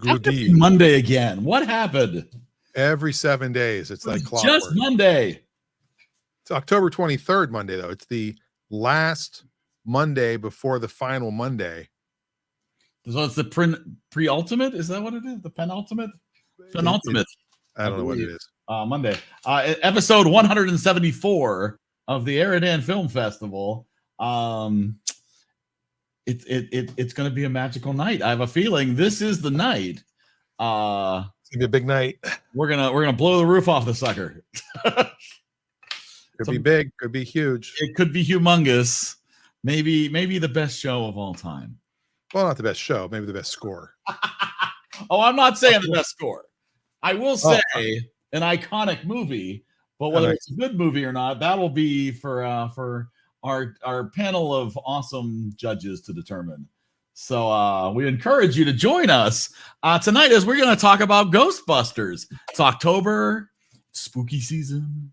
Goody. Monday again. What happened? Every 7 days. It's like clockwork. Just Monday. It's October 23rd Monday, though. It's the last Monday before the final Monday. So it's the pre-ultimate? Is that what it is? The penultimate? Penultimate. I don't know what it is. Monday. Episode 174 of the EriDan Film Festival. It's going to be a magical night. I have a feeling this is the night. It's gonna be a big night. We're gonna blow the roof off the sucker. Could be big, could be huge. It could be humongous. Maybe the best show of all time. Well, not the best show, maybe the best score. Oh, I'm not saying the best score. I will say an iconic movie, but whether it's a good movie or not, that will be for our panel of awesome judges to determine. So we encourage you to join us tonight as we're going to talk about Ghostbusters. It's October, spooky season.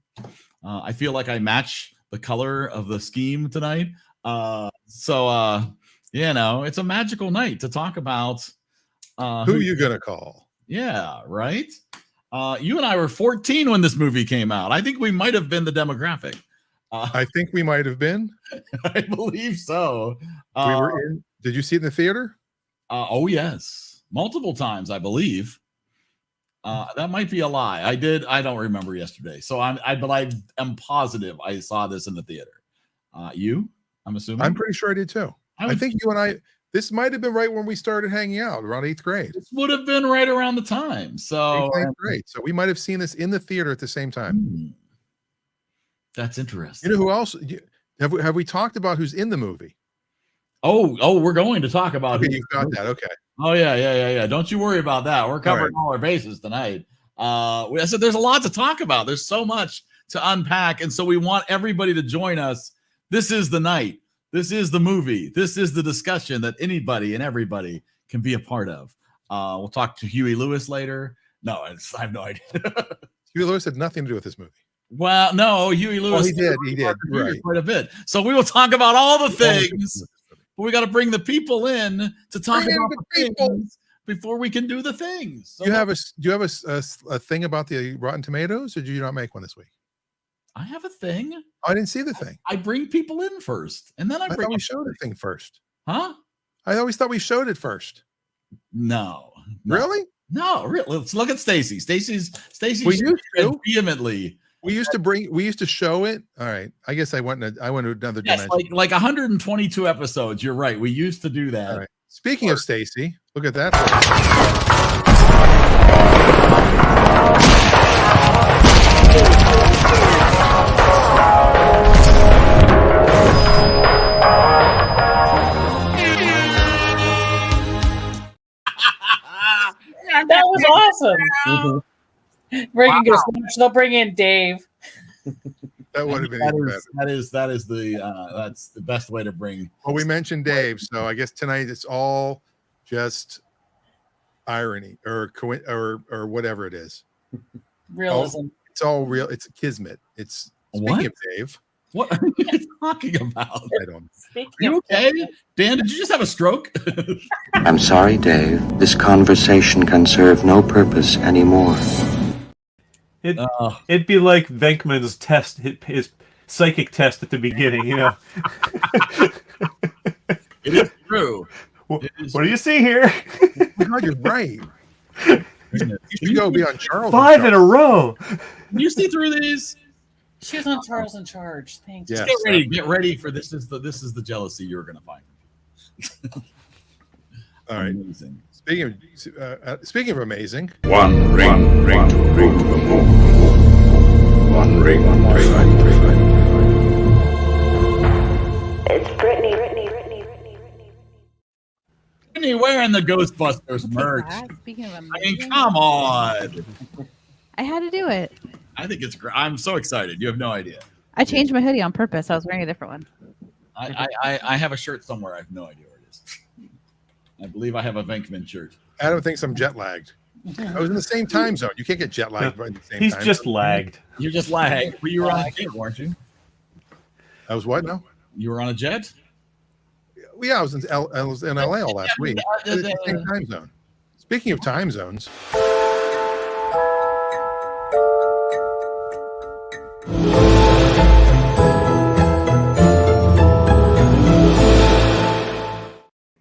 I feel like I match the color of the scheme tonight. It's a magical night to talk about. Who are you going to call? Yeah, right. You and I were 14 when this movie came out. I think we might have been the demographic. I think we might have been. I believe so. We were in. Did you see it in the theater? Oh yes, multiple times, I believe. That might be a lie. I did. I don't remember yesterday. So but I am positive I saw this in the theater. You? I'm assuming. I'm pretty sure I did too. I think you and I. This might have been right when we started hanging out, around 8th grade. This would have been right around the time. So 8th grade. So we might have seen this in the theater at the same time. That's interesting. You know who else? Have we talked about who's in the movie? Oh, we're going to talk about. Okay, you've got that. Okay. Oh yeah. Don't you worry about that. We're covering all our bases tonight. I said there's a lot to talk about. There's so much to unpack, and so we want everybody to join us. This is the night. This is the movie. This is the discussion that anybody and everybody can be a part of. We'll talk to Huey Lewis later. No, I have no idea. Huey Lewis had nothing to do with this movie. Well, no, Huey Lewis. He did. Right. Quite a bit. So we will talk about all the things, but we got to bring the people in to talk about the things before we can do the things. So do you have a thing about the Rotten Tomatoes, or did you not make one this week? I have a thing. I didn't see the thing. I bring people in first, and then I thought we showed the thing first. Huh? I always thought we showed it first. No. Really? No, really. Let's look at Stacy. Stacy vehemently. We used to show it. All right. I guess I went to another dimension. Like 122 episodes. You're right. We used to do that. All right. Speaking of Stacy, look at that. That was awesome. They'll bring in Dave. That would have been even better. That's the best way to bring. Well, we mentioned Dave, so I guess tonight it's all just irony or whatever it is. Realism. It's all real. It's kismet. It's speaking of Dave. What are you talking about? I don't know. Are you okay? Dan, did you just have a stroke? I'm sorry, Dave. This conversation can serve no purpose anymore. It'd be like Venkman's test, his psychic test at the beginning, you know. It is true. What do you see here? Oh my God, you're right. You should go be on Charles. 5 in a row. Can you see through these? She was on Charles in Charge. Thanks. Yes. Get ready for this. Is the jealousy you're going to find. All right. Amazing. Speaking of amazing. One ring to the moon. One ring to light. It's Brittany. Brittany wearing the Ghostbusters merch. Speaking of amazing, I mean, come on. I had to do it. I think it's great. I'm so excited. You have no idea. I changed my hoodie on purpose. I was wearing a different one. I have a shirt somewhere. I have no idea where it is. I believe I have a Venkman shirt. Adam thinks I'm jet lagged. I was in the same time zone. You can't get jet lagged right in the same He's time just zone. lagged. You just lagged. But you were on a jet, weren't you? I was what now? You were on a jet? Yeah, I was in LA all last week. It's the same time zone. Speaking of time zones,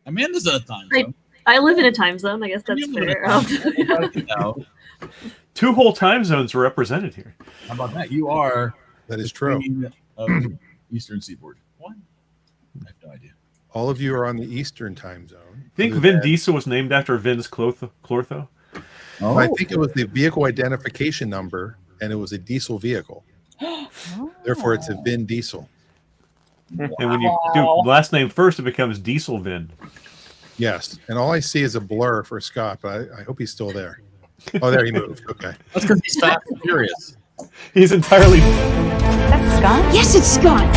Amanda's in a time zone. I live in a time zone. I guess that's You live in a fair. time zone. You know. 2 whole time zones are represented here. How about that? You are that is true. queen of Eastern Seaboard. What? I have no idea. All of you are on the Eastern time zone. Think Other Vin than- Diesel was named after Vin's Clortho? Oh. I think it was the vehicle identification number, and it was a diesel vehicle. Therefore, it's a Vin Diesel. And when you do last name first, it becomes Diesel Vin. Yes, and all I see is a blur for Scott, but I hope he's still there. Oh, there he moved. Okay. That's because he's fast and furious. He's entirely. That's Scott? Yes, it's Scott.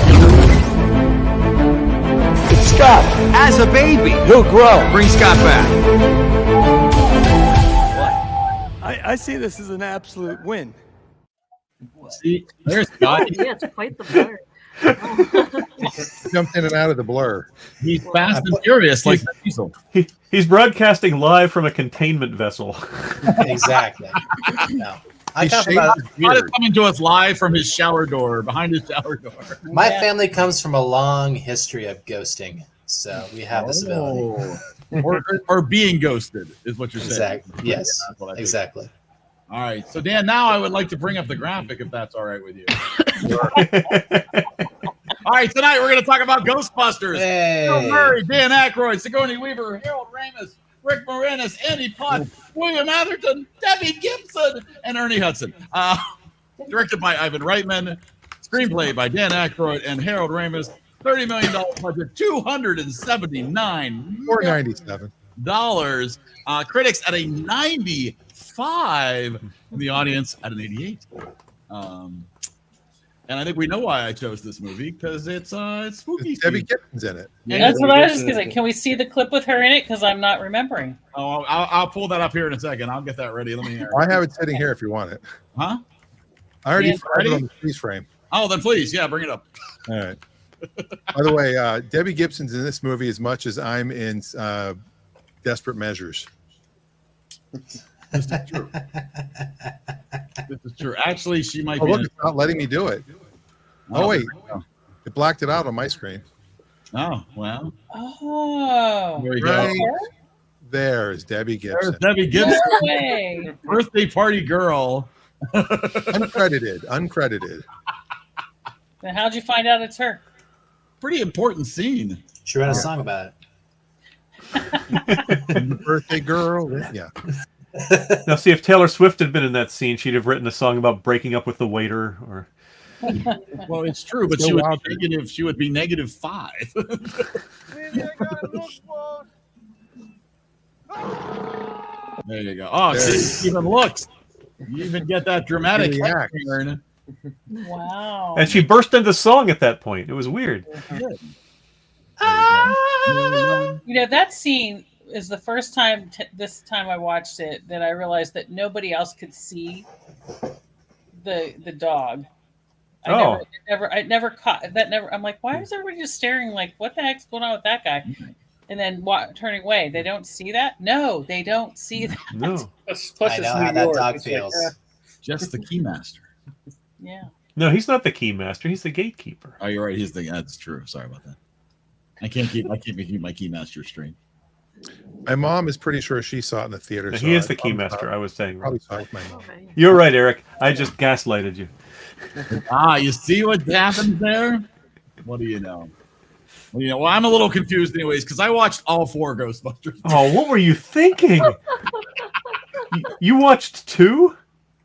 It's Scott. As a baby, he'll grow. Bring Scott back. I see this as an absolute win. See, there's Scott. Yeah, it's quite the blur. Jumped in and out of the blur. He's fast and furious like Vin Diesel. He's broadcasting live from a containment vessel. Exactly. No. I come from Scott is coming to us live from his shower door, behind his shower door. my family comes from a long history of ghosting, so we have this ability. or being ghosted is what you're saying. Exactly. Yes. That's what I think. Exactly. All right. So Dan, now I would like to bring up the graphic if that's all right with you. All right, tonight we're going to talk about Ghostbusters. Hey. Bill Murray, Dan Aykroyd, Sigourney Weaver, Harold Ramis, Rick Moranis, Andy Potts, William Atherton, Debbie Gibson, and Ernie Hudson. Directed by Ivan Reitman. Screenplay by Dan Aykroyd and Harold Ramis. $30 million budget, $279 $497. Critics at a 95, and the audience at an 88. And I think we know why I chose this movie, because it's spooky. Debbie Gibson's in it. That's what I was just gonna say. Can we see the clip with her in it? Because I'm not remembering. Oh, I'll pull that up here in a second. I'll get that ready. Let me hear. I have it sitting here if you want it. Huh? I already Yeah, put it on the freeze frame. Oh, then please, yeah, bring it up. All right. By the way, Debbie Gibson's in this movie as much as I'm in Desperate Measures. This is true. This is true. Actually, she might Oh, be. look, it's not letting me do it. Oh, wait. It blacked it out on my screen. Oh, well. Oh. There you Right go. there is Debbie Gibson. There's Debbie Gibson, No way. birthday party girl. Uncredited. Then how'd you find out it's her? Pretty important scene. She wrote a song about Birthday girl. Yeah. Now, see, if Taylor Swift had been in that scene, she'd have written a song about breaking up with the waiter. Or Well, it's true, but So she would wild. be negative. She would be -5. There you go. Oh, There. see, even looks. You even get that dramatic He reacts. turn. Wow. and she burst into song at that point. It was weird. You know, that scene is the first time this time I watched it that I realized that nobody else could see the dog. I never caught that. I'm like, why is everybody just staring? Like, what the heck's going on with that guy? And then turning away. They don't see that. No, they don't see that. No, Plus I know how that dog feels. Just the keymaster. Yeah. no, he's not the keymaster. He's the gatekeeper. Oh, you're right. He's the. That's true. Sorry about that. I can't keep my keymaster straight. My mom is pretty sure she saw it in the theater. No, so he is I the keymaster. I was saying. probably saw it with my mom. You're right, Eric. I just gaslighted you. You see what happens there? What do you know? Well, I'm a little confused, anyways, because I watched all 4 Ghostbusters. Oh, what were you thinking? You watched 2?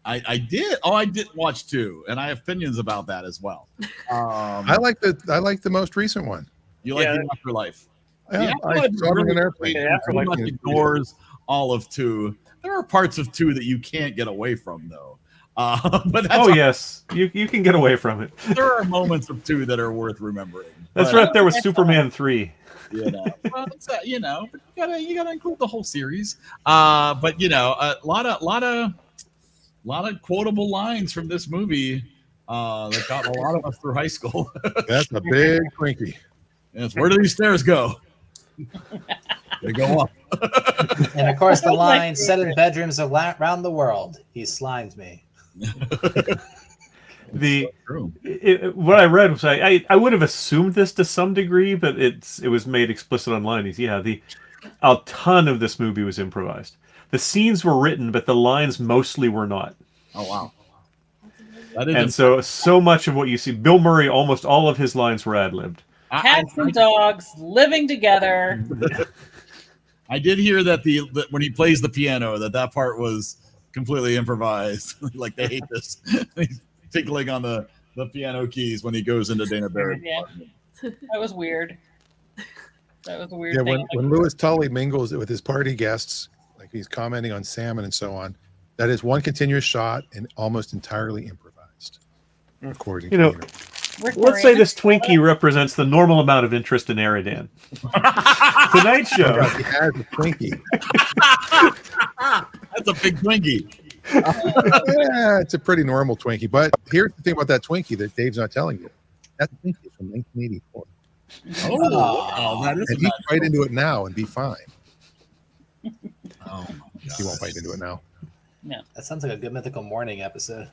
I did. Oh, I did watch 2, and I have opinions about that as well. I like the most recent one. You like the Afterlife? Yeah, The I Afterlife saw it on an really airplane. pretty much ignores all of 2. There are parts of 2 that you can't get away from, though. But that's Yes, you can get away from it. there are moments of 2 that are worth remembering. That's But, right there with Superman 3. Well, it's, but you gotta include the whole series. But a lot of quotable lines from this movie that got a lot of us through high school. That's a big Twinkie. Yes, where do these stairs go? They go up. And of course, the line, 7 bedrooms around the world. He slimed me. What I read was I would have assumed this to some degree, but it was made explicit online. A ton of this movie was improvised. The scenes were written, but the lines mostly were not. Oh wow! And so much of what you see, Bill Murray, almost all of his lines were ad-libbed. Cats and dogs living together. I did hear that when he plays the piano, that part was completely improvised. Like they hate this. He's tickling on the piano keys when he goes into Dana Barrett's apartment. That was weird. That was a weird Yeah, thing. when Louis Tully mingles with his party guests, like he's commenting on salmon and so on, that is one continuous shot and almost entirely improvised. According to let's say this Twinkie represents the normal amount of interest in EriDan. Tonight Show. He has a Twinkie. That's a big Twinkie. Yeah, it's a pretty normal Twinkie. But here's the thing about that Twinkie that Dave's not telling you. That Twinkie is from 1984. Oh, that is. And he can bite into it now and be fine. Oh, he won't bite into it now. No. That sounds like a Good Mythical Morning episode.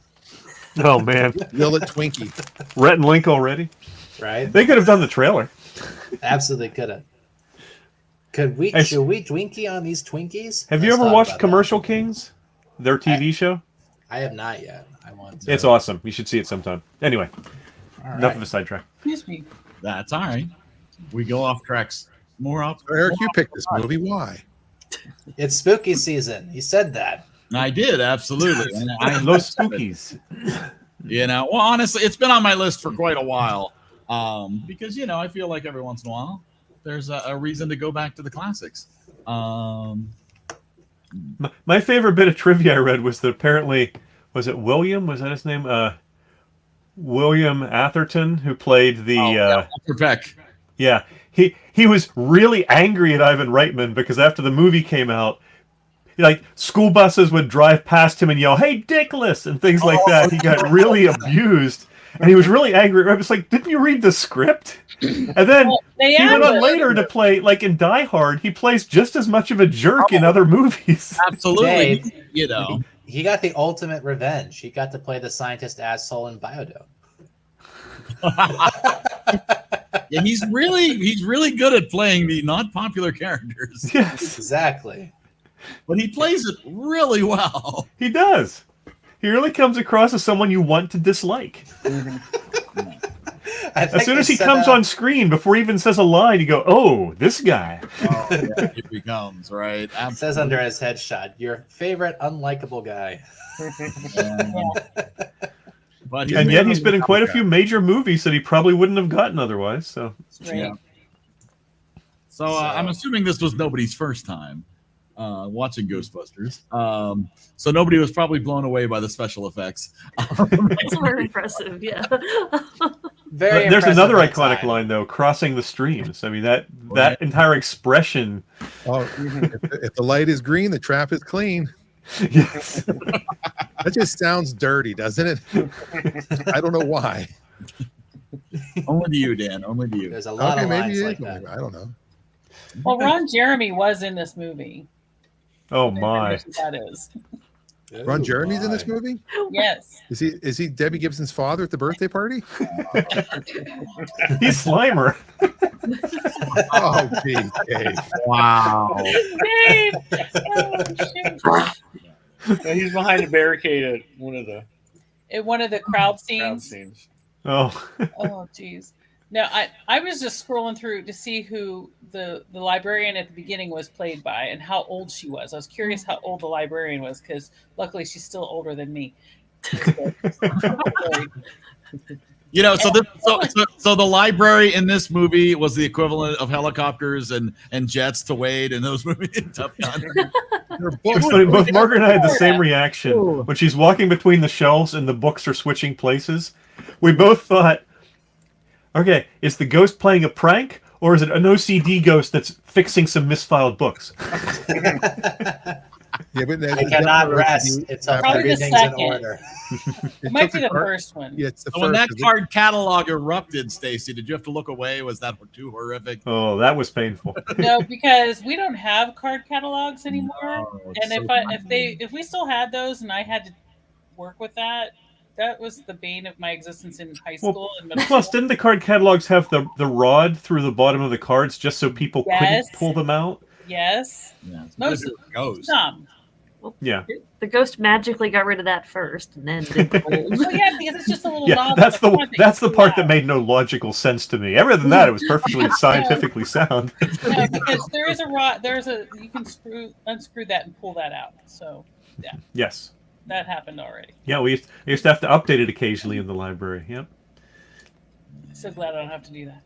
Oh man, Will it Twinkie? Rhett and Link already. Right? They could have done the trailer. Absolutely could have. Should we Twinkie on these Twinkies? Have you ever watched Commercial Kings? Their TV show? I have not yet. I want to. It's awesome. You should see it sometime. Anyway, enough of a sidetrack. Excuse me. That's all right. We go off tracks more up. So Eric, you picked this movie. Why? It's spooky season. He said that. I did, absolutely. I love spookies. Well, honestly, it's been on my list for quite a while. Because, I feel like every once in a while there's a reason to go back to the classics. My favorite bit of trivia I read was that apparently, was it William? Was that his name? William Atherton, who played the Walter Peck. Yeah, he was really angry at Ivan Reitman because after the movie came out, like school buses would drive past him and yell, "Hey, Dickless!" and things like that. He got really abused, and he was really angry. I was like, "Didn't you read the script?" And then he went on later to play, like in Die Hard, he plays just as much of a jerk in other movies. Absolutely, Dave, he got the ultimate revenge. He got to play the scientist asshole in Biodome. Yeah, he's really good at playing the not popular characters. Yes, exactly. But he plays it really well. He does. He really comes across as someone you want to dislike. As soon as he comes on screen, before he even says a line, you go, "Oh, this guy." Oh, yeah, here he comes, right? It says under his headshot, "Your favorite unlikable guy." And yet he's been in quite a few major movies that he probably wouldn't have gotten otherwise. So, yeah. So I'm assuming this was nobody's first time watching Ghostbusters. So nobody was probably blown away by the special effects. It's very impressive, yeah. Very. There's another iconic line though: "Crossing the streams." I mean that entire expression. Oh, if the light is green, the trap is clean. Yes. That just sounds dirty, doesn't it? I don't know why. Only to you, Dan. Only to you. There's a lot of lines like that. I don't know. Well, Ron Jeremy was in this movie. Oh my! That is. Ron Jeremy's in this movie? Yes. Is he Debbie Gibson's father at the birthday party? He's Slimer. Oh, geez, Dave. Wow. Dave! Oh, Yeah, he's behind a barricade at one of the crowd scenes. Oh. Oh, geez. No, I was just scrolling through to see who the librarian at the beginning was played by and how old she was. I was curious how old the librarian was because luckily she's still older than me. So the library in this movie was the equivalent of helicopters and jets to Wade in those movies. Tough Gun. Both Margaret and I had the same reaction when she's walking between the shelves and the books are switching places. We both thought, okay, is the ghost playing a prank or is it an OCD ghost that's fixing some misfiled books? Yeah, but I cannot rest until Probably the everything's in second. order. It might be the first one. Yeah, it's the So when first. that card catalog erupted, Stacy, did you have to look away? Was that too horrific? Oh, that was painful. No, because we don't have card catalogs anymore. No, And it's if we still had those and I had to work with that, that was the bane of my existence in high school and middle Plus, school. didn't the card catalogs have the rod through the bottom of the cards just so people couldn't pull them out? Yes. Yeah, Most of some. Yeah. The ghost magically got rid of that first, and then did the gold. Well, yeah, because it's just a little Yeah, knob. that's on the front that's you the pull part out. that made no logical sense to me. Other than that, it was perfectly scientifically sound. No, because there is a rod. You can unscrew that and pull that out. So yeah, Yes. that happened already. Yeah, we used to have to update it occasionally in the library. Yep. So glad I don't have to do that.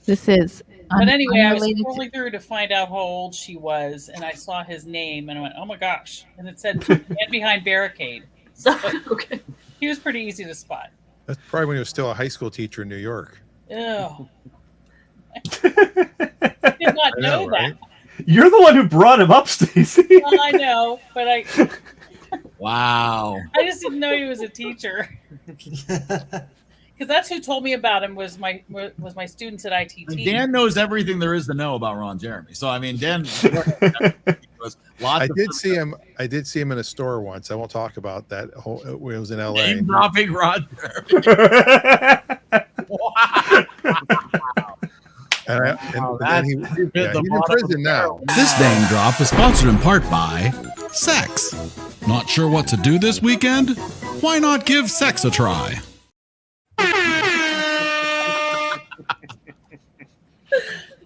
This is. But anyway, I was unrelated scrolling through to find out how old she was, and I saw his name, and I went, "Oh my gosh!" And it said "Man Behind Barricade." So Okay. he was pretty easy to spot. That's probably when he was still a high school teacher in New York. Ew. I did not I know know, that. right? You're the one who brought him up, Stacy. Well, I know, but Wow. I just didn't know he was a teacher. Because that's who told me about him was my students at ITT. Dan knows everything there is to know about Ron Jeremy. So I mean, Dan. I did see him. I did see him in a store once. I won't talk about that. When it was in LA. Name dropping Ron Jeremy. And he's in prison now. This name drop is sponsored in part by sex. Not sure what to do this weekend? Why not give sex a try?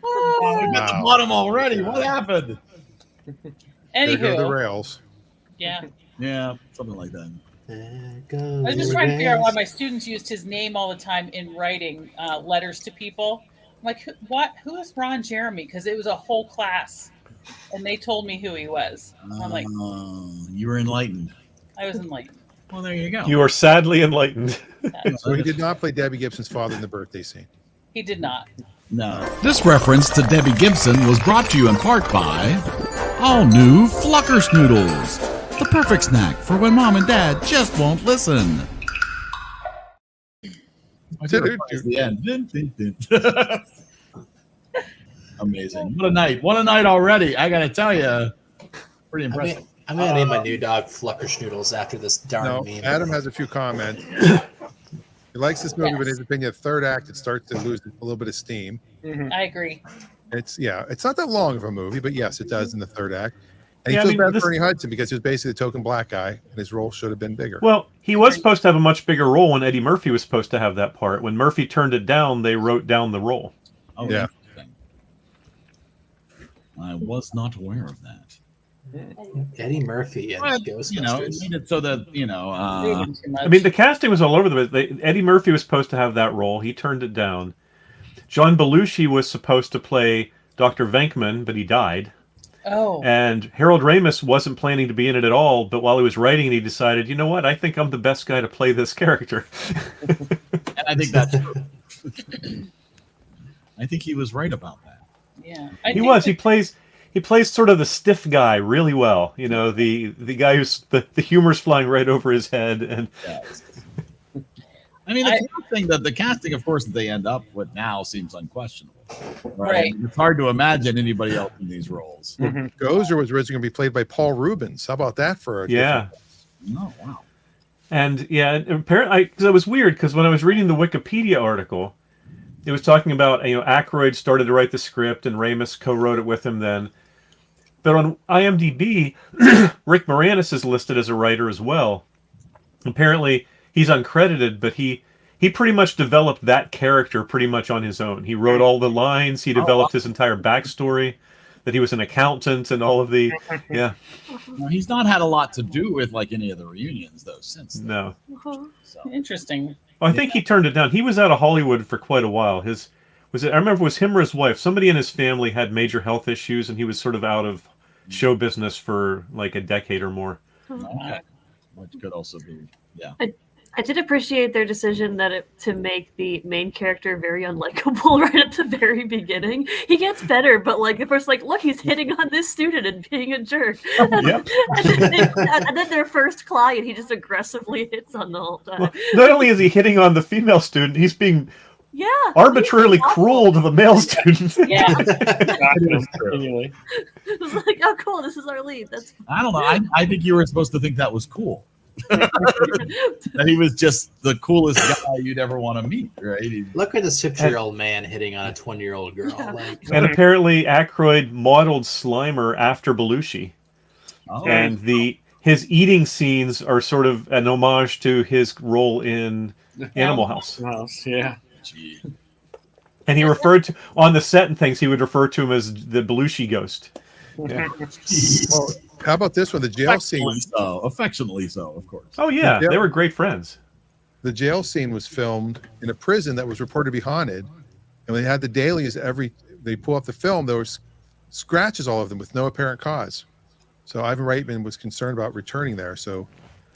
Oh, we got the bottom already. What happened? Anywho, There go the rails. Yeah. Yeah, something like that. I was just trying to figure out why my students used his name all the time in writing letters to people. I'm like, who is Ron Jeremy? Because it was a whole class, and they told me who he was. I'm like, you were enlightened. I was enlightened. Well, there you go. You are sadly enlightened. So he did not play Debbie Gibson's father in the birthday scene. He did not. No. This reference to Debbie Gibson was brought to you in part by all new Fluckers Noodles, the perfect snack for when mom and dad just won't listen. The end. Amazing. What a night. What a night already. I got to tell you, pretty impressive. I'm going to name my new dog Fluckerschnoodles after this darn meme. Adam has a few comments. He likes this movie, but in his opinion, the third act, it starts to lose a little bit of steam. I agree. It's not that long of a movie, but yes, it does in the third act. And Yeah, I he feels mean, bad for Ernie Hudson because he was basically the token black guy, and his role should have been bigger. Well, he was supposed to have a much bigger role when Eddie Murphy was supposed to have that part. When Murphy turned it down, they wrote down the role. Oh, yeah. I was not aware of that. Eddie Murphy and Ghostbusters. Made it so that, I mean, the casting was all over the place. Eddie Murphy was supposed to have that role. He turned it down. John Belushi was supposed to play Dr. Venkman, but he died. Oh. And Harold Ramis wasn't planning to be in it at all, but while he was writing it, he decided, you know what, I think I'm the best guy to play this character. And I think that's true. I think he was right about that. Yeah. He plays sort of the stiff guy really well. You know, the guy who's the humor's flying right over his head. And I mean, the casting, of course, that they end up with now seems unquestionable. Right. It's hard to imagine anybody else in these roles. Gozer was originally going to be played by Paul Rubens. How about that for a yeah. Oh, wow. And yeah, apparently, because it was weird because when I was reading the Wikipedia article, it was talking about, Aykroyd started to write the script and Ramis co-wrote it with him then. But on IMDb, Rick Moranis is listed as a writer as well. Apparently, he's uncredited, but he pretty much developed that character pretty much on his own. He wrote all the lines. He developed his entire backstory, that he was an accountant and all of the, yeah. Well, he's not had a lot to do with like any of the reunions though since then. No. Interesting. Well, I think he turned it down. He was out of Hollywood for quite a while. I remember it was him or his wife. Somebody in his family had major health issues, and he was sort of out of show business for like a decade or more. Okay. Which could also be, yeah. I did appreciate their decision to make the main character very unlikable right at the very beginning. He gets better, but like the first, look, he's hitting on this student and being a jerk. Yep. and then their first client, he just aggressively hits on the whole time. Well, not only is he hitting on the female student, he's being arbitrarily cruel to the male student. Yeah. It was like, oh, cool, this is our lead. I don't know. I think you were supposed to think that was cool. That he was just the coolest guy you'd ever want to meet, right? Look at this 50-year-old man hitting on a 20-year-old girl. And apparently Aykroyd modeled Slimer after Belushi. Oh. And his eating scenes are sort of an homage to his role in Animal House. Yeah. Gee. And he referred to, on the set and things, he would refer to him as the Belushi ghost. Yeah. Well, how about this one? The jail scene. Affectionately so, of course. Oh, yeah. They were great friends. The jail scene was filmed in a prison that was reported to be haunted. And when they had the dailies, they pull up the film, there was scratches all of them with no apparent cause. So Ivan Reitman was concerned about returning there. So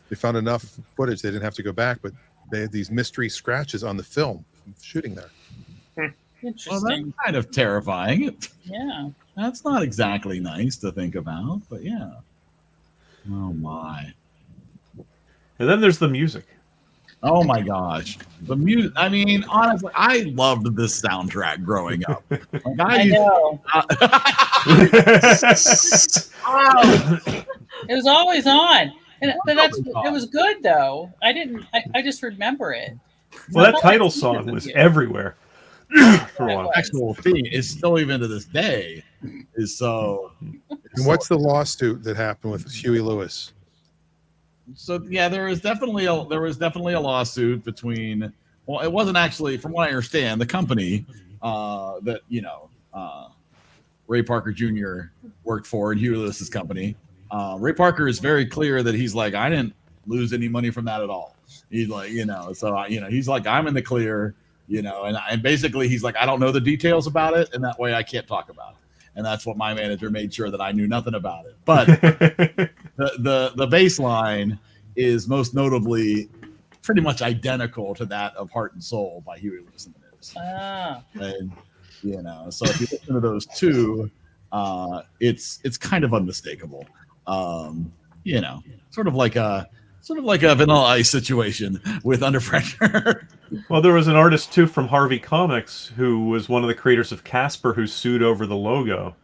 they found enough footage they didn't have to go back, but they had these mystery scratches on the film from shooting there. Interesting. Well, that's kind of terrifying. Yeah. That's not exactly nice to think about, but yeah. Oh my. And then there's the music. Oh my gosh. The music, I mean, honestly, I loved this soundtrack growing up. Like, I know. It was always on. And it was good though. I just remember it. Well, that title song was everywhere. For one. Actual thing is still, even to this day, is so. And what's the lawsuit that happened with Huey Lewis? So yeah, there was definitely a lawsuit between. Well, it wasn't actually, from what I understand, the company that Ray Parker Jr. worked for, and Huey Lewis's company. Ray Parker is very clear that he's like, I didn't lose any money from that at all. He's like, he's like, I'm in the clear. And basically he's like, I don't know the details about it, and that way I can't talk about it. And that's what my manager made sure that I knew nothing about it. But the baseline is most notably pretty much identical to that of Heart and Soul by Huey Lewis and the News. And so if you listen to those two, it's kind of unmistakable. Sort of like a Vanilla Ice situation with Under Pressure. Well, there was an artist too from Harvey Comics who was one of the creators of Casper who sued over the logo.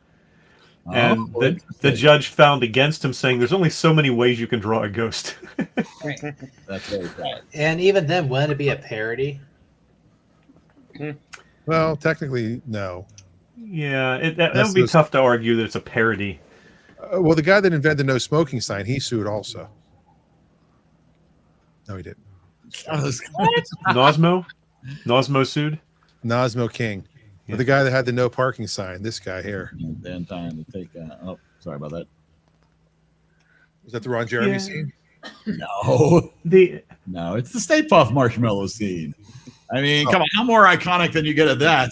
And the judge found against him, saying there's only so many ways you can draw a ghost. That's very cool. And even then, wouldn't it be a parody? Well, technically, no. Yeah, that would be tough to argue that it's a parody. Well, the guy that invented the no smoking sign, he sued also. No, he didn't. Nosmo? Nosmo sued? Nosmo King. Yeah. The guy that had the no parking sign, this guy here. Then time to take sorry about that. Was that the Ron Jeremy scene? No. No, it's the Stay Puft Marshmallow scene. I mean, come on, how more iconic than you get at that?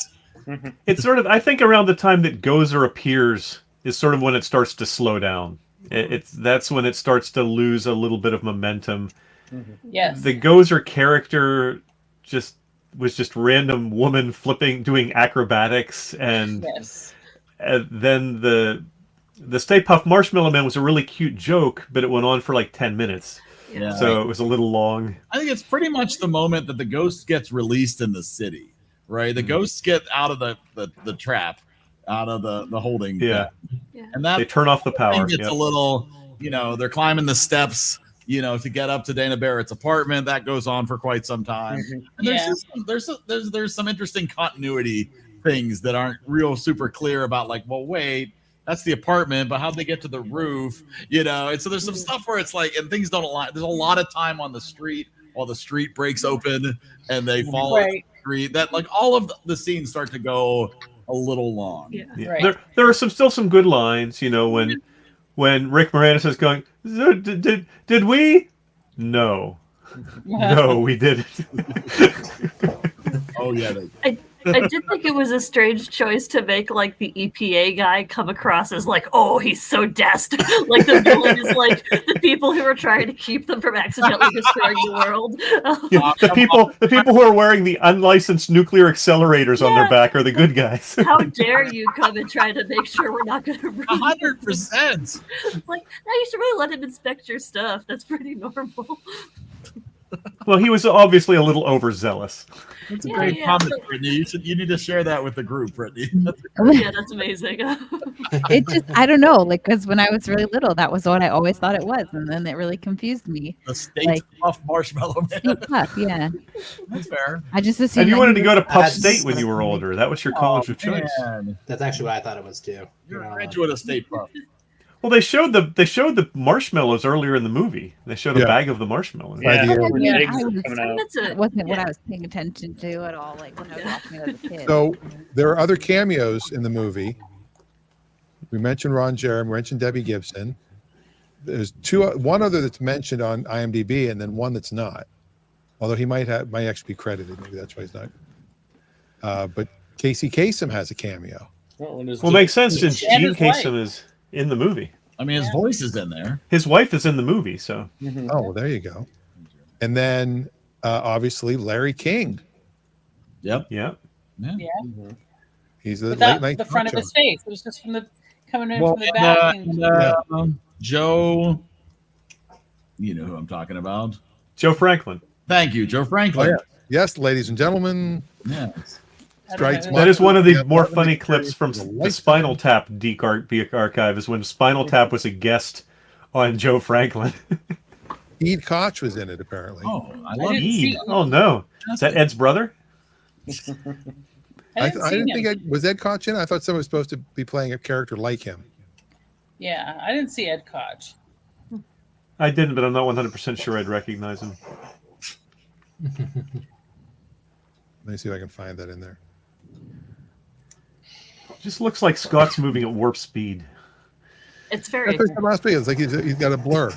It's sort of, I think around the time that Gozer appears is sort of when it starts to slow down. That's when it starts to lose a little bit of momentum. Yes. The Gozer character was just random woman doing acrobatics, and then the Stay Puft Marshmallow Man was a really cute joke, but it went on for like 10 minutes. Yeah. So it was a little long. I think it's pretty much the moment that the ghost gets released in the city, right? The ghosts get out of the trap, out of the holding. Yeah. And that they turn off the power. It's a little, they're climbing the steps, to get up to Dana Barrett's apartment. That goes on for quite some time. And there's some interesting continuity things that aren't real super clear about, like, well, wait, that's the apartment, but how'd they get to the roof? And so there's some stuff where it's like, and things don't align. There's a lot of time on the street while the street breaks open and they fall on the street. That, like, all of the scenes start to go a little long. Yeah. Right. There are still some good lines, when Rick Moranis is going, did we? No. No, we didn't. Oh, yeah. I did think it was a strange choice to make like the EPA guy come across as like, oh, he's so dest. Like the villain is like the people who are trying to keep them from accidentally destroying the world. Yeah, the people who are wearing the unlicensed nuclear accelerators on their back are the good guys. How dare you come and try to make sure we're not going to 100%. Like, no, you should really let him inspect your stuff. That's pretty normal. Well, he was obviously a little overzealous. That's a great comment, Brittany. You need to share that with the group, Brittany. Yeah, that's amazing. It just, I don't know, like, because when I was really little, that was what I always thought it was, and then it really confused me. The State Puff Marshmallow Man. State Puff, yeah. That's fair. I just assumed. And you wanted to go to Puff That's- State when you were older. That was your college of choice. Man. That's actually what I thought it was too. You're a graduate of State Puff. Well, they showed the marshmallows earlier in the movie. They showed a bag of the marshmallows. Yeah, Yeah. when the Yeah, eggs I are was- coming out. That wasn't what I was paying attention to at all, like when I was watching it as a kid. So there are other cameos in the movie. We mentioned Ron Jerem, we mentioned Debbie Gibson. There's one other that's mentioned on IMDb, and then one that's not. Although he might actually be credited. Maybe that's why he's not. But Casey Kasem has a cameo. Well, it makes sense since Gene Kasem is in the movie. I mean, his voice is in there. His wife is in the movie, so. Oh, well, there you go. And then obviously Larry King. Yep. Yep. Yeah. He's the Without late night the front of talk his face. It was just from the coming in Well, from the back. And, Joe, you know who I'm talking about. Joe Franklin. Thank you, Joe show. Oh, Franklin. yeah. Yes, ladies and gentlemen. Yes. Strikes That is one of the Yeah, more one of funny the clips from characters the is Spinal Tap Deke archive is when Spinal Tap was a guest on Joe Franklin. Ed Koch was in it, apparently. Oh, I I love didn't you. see- Oh no, is that Ed's brother? I didn't see him. Was Ed Koch in it? I thought someone was supposed to be playing a character like him. Yeah, I didn't see Ed Koch. I didn't, but I'm not 100% sure I'd recognize him. Let me see if I can find that in there. Just looks like Scott's moving at warp speed. It's very. That's what it must be. It's like he's got a blur,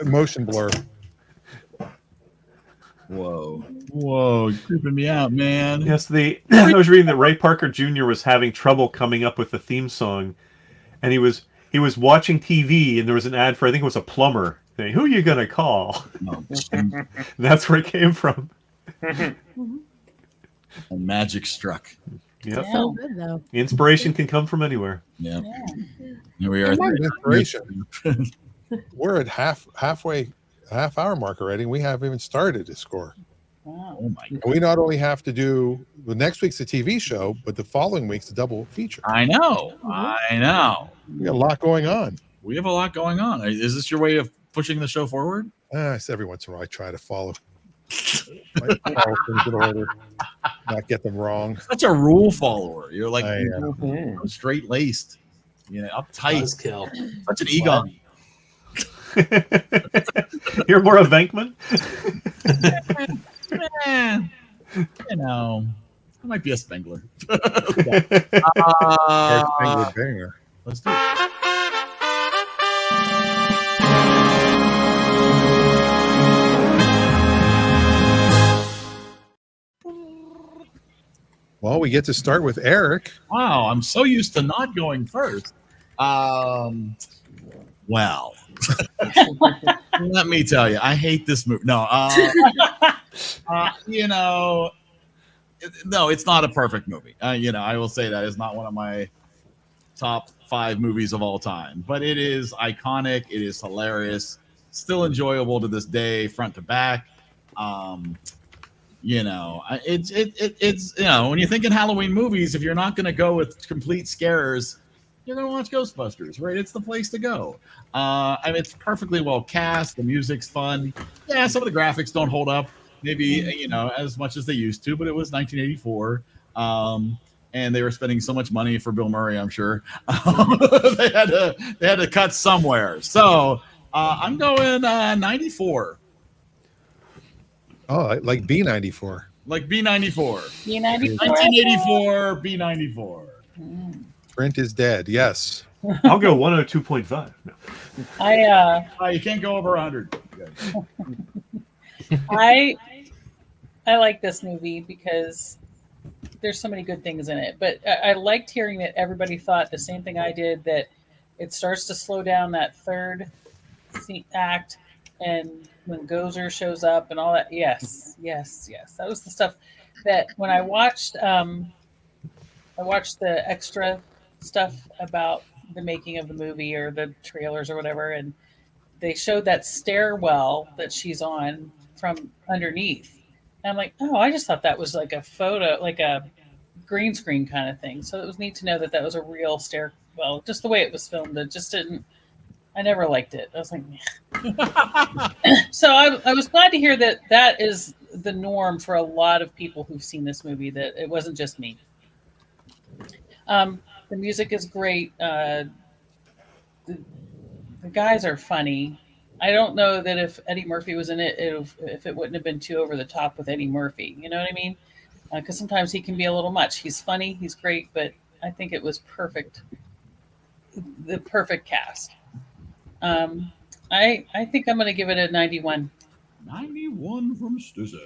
a motion blur. Whoa. Whoa, you're creeping me out, man. Yes, I was reading that Ray Parker Jr. was having trouble coming up with the theme song, and he was watching TV, and there was an ad for, I think it was a plumber thing. Who are you gonna call? Oh, That's where it came from. and magic struck. Yep. So good though. Inspiration can come from anywhere. Yeah. Here we are. Inspiration. We're at half hour mark already. And we haven't even started to score. Wow. Oh my God. We not only have to do the next week's a TV show, but the following week's a double feature. I know. I know. We got a lot going on. We have a lot going on. Is this your way of pushing the show forward? Every once in a while, I try to follow all things in order, not get them wrong. Such a rule follower. You're like I am. straight laced, uptight. Buzzkill. Such an Egon. You're more a Venkman? I might be a Spengler. Finger banger. Let's do it. Well, we get to start with Eric. Wow, I'm so used to not going first. Well, let me tell you, I hate this movie. No, no, it's not a perfect movie. I will say that it's not one of my top 5 movies of all time, but it is iconic. It is hilarious, still enjoyable to this day, front to back. It's when you're thinking Halloween movies, if you're not going to go with complete scares, you're going to watch Ghostbusters, right? It's the place to go. It's perfectly well cast. The music's fun. Yeah, some of the graphics don't hold up, maybe, as much as they used to, but it was 1984. And they were spending so much money for Bill Murray, I'm sure. They had to cut somewhere. So I'm going 94. Oh, like B94. Like B94. B94. 1984, B94. Brent is dead. Yes. I'll go 102.5. No. You can't go over 100. I like this movie because there's so many good things in it. But I liked hearing that everybody thought the same thing I did, that it starts to slow down that third act, and when Gozer shows up and all that. Yes. That was the stuff that when I watched the extra stuff about the making of the movie or the trailers or whatever, and they showed that stairwell that she's on from underneath. And I'm like, oh, I just thought that was like a photo, like a green screen kind of thing. So it was neat to know that that was a real stairwell. Just the way it was filmed, it just didn't. I never liked it. I was like, so I was glad to hear that that is the norm for a lot of people who've seen this movie. That it wasn't just me. The music is great. The guys are funny. I don't know that if Eddie Murphy was in it, if it wouldn't have been too over the top with Eddie Murphy. You know what I mean? Because sometimes he can be a little much. He's funny, he's great, but I think it was perfect. The perfect cast. I think I'm going to give it a 91. 91 from Stussy.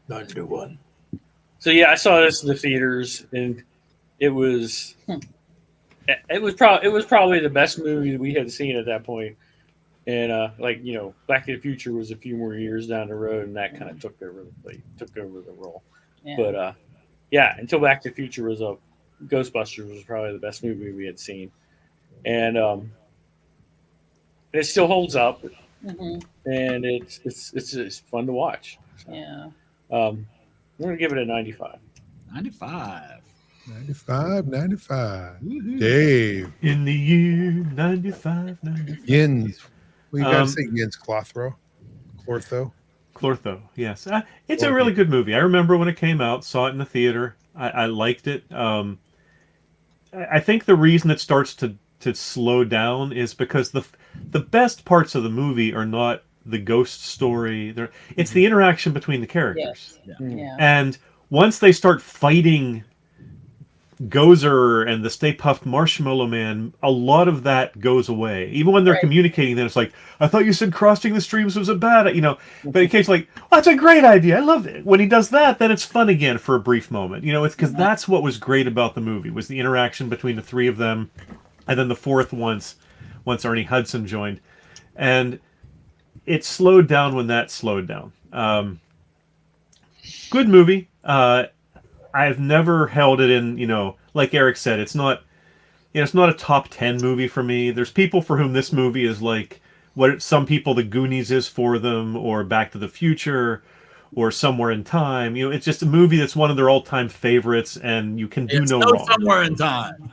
91. So yeah, I saw this in the theaters, and it was probably the best movie that we had seen at that point. And Back to the Future was a few more years down the road, and that kind of took over the role. Yeah. But until Back to the Future was up, Ghostbusters was probably the best movie we had seen, and it still holds up, Mm-hmm. and it's fun to watch. So, Yeah. I'm gonna give it a 95. 95. 95. Dave. In the year 95. Yins. Well, you got to say Yins Clortho. Clortho, yes. It's a really good movie. I remember when it came out, saw it in the theater. I liked it. I think the reason it starts to slow down is because the best parts of the movie are not the ghost story. It's the interaction between the characters. Yes. Yeah. And once they start fighting Gozer and the Stay Puft Marshmallow Man, a lot of that goes away. Even when they're communicating, then it's like, I thought you said crossing the streams was a bad, but in case like, oh, that's a great idea. I love it. When he does that, then it's fun again for a brief moment. It's because that's what was great about the movie, was the interaction between the three of them, and then the fourth once Ernie Hudson joined. And it slowed down when that slowed down. Good movie. I've never held it in, like Eric said, it's not a top 10 movie for me. There's people for whom this movie is like what some people The Goonies is for them, or Back to the Future, or Somewhere in Time. It's just a movie that's one of their all-time favorites, and you can do no wrong. Somewhere in Time.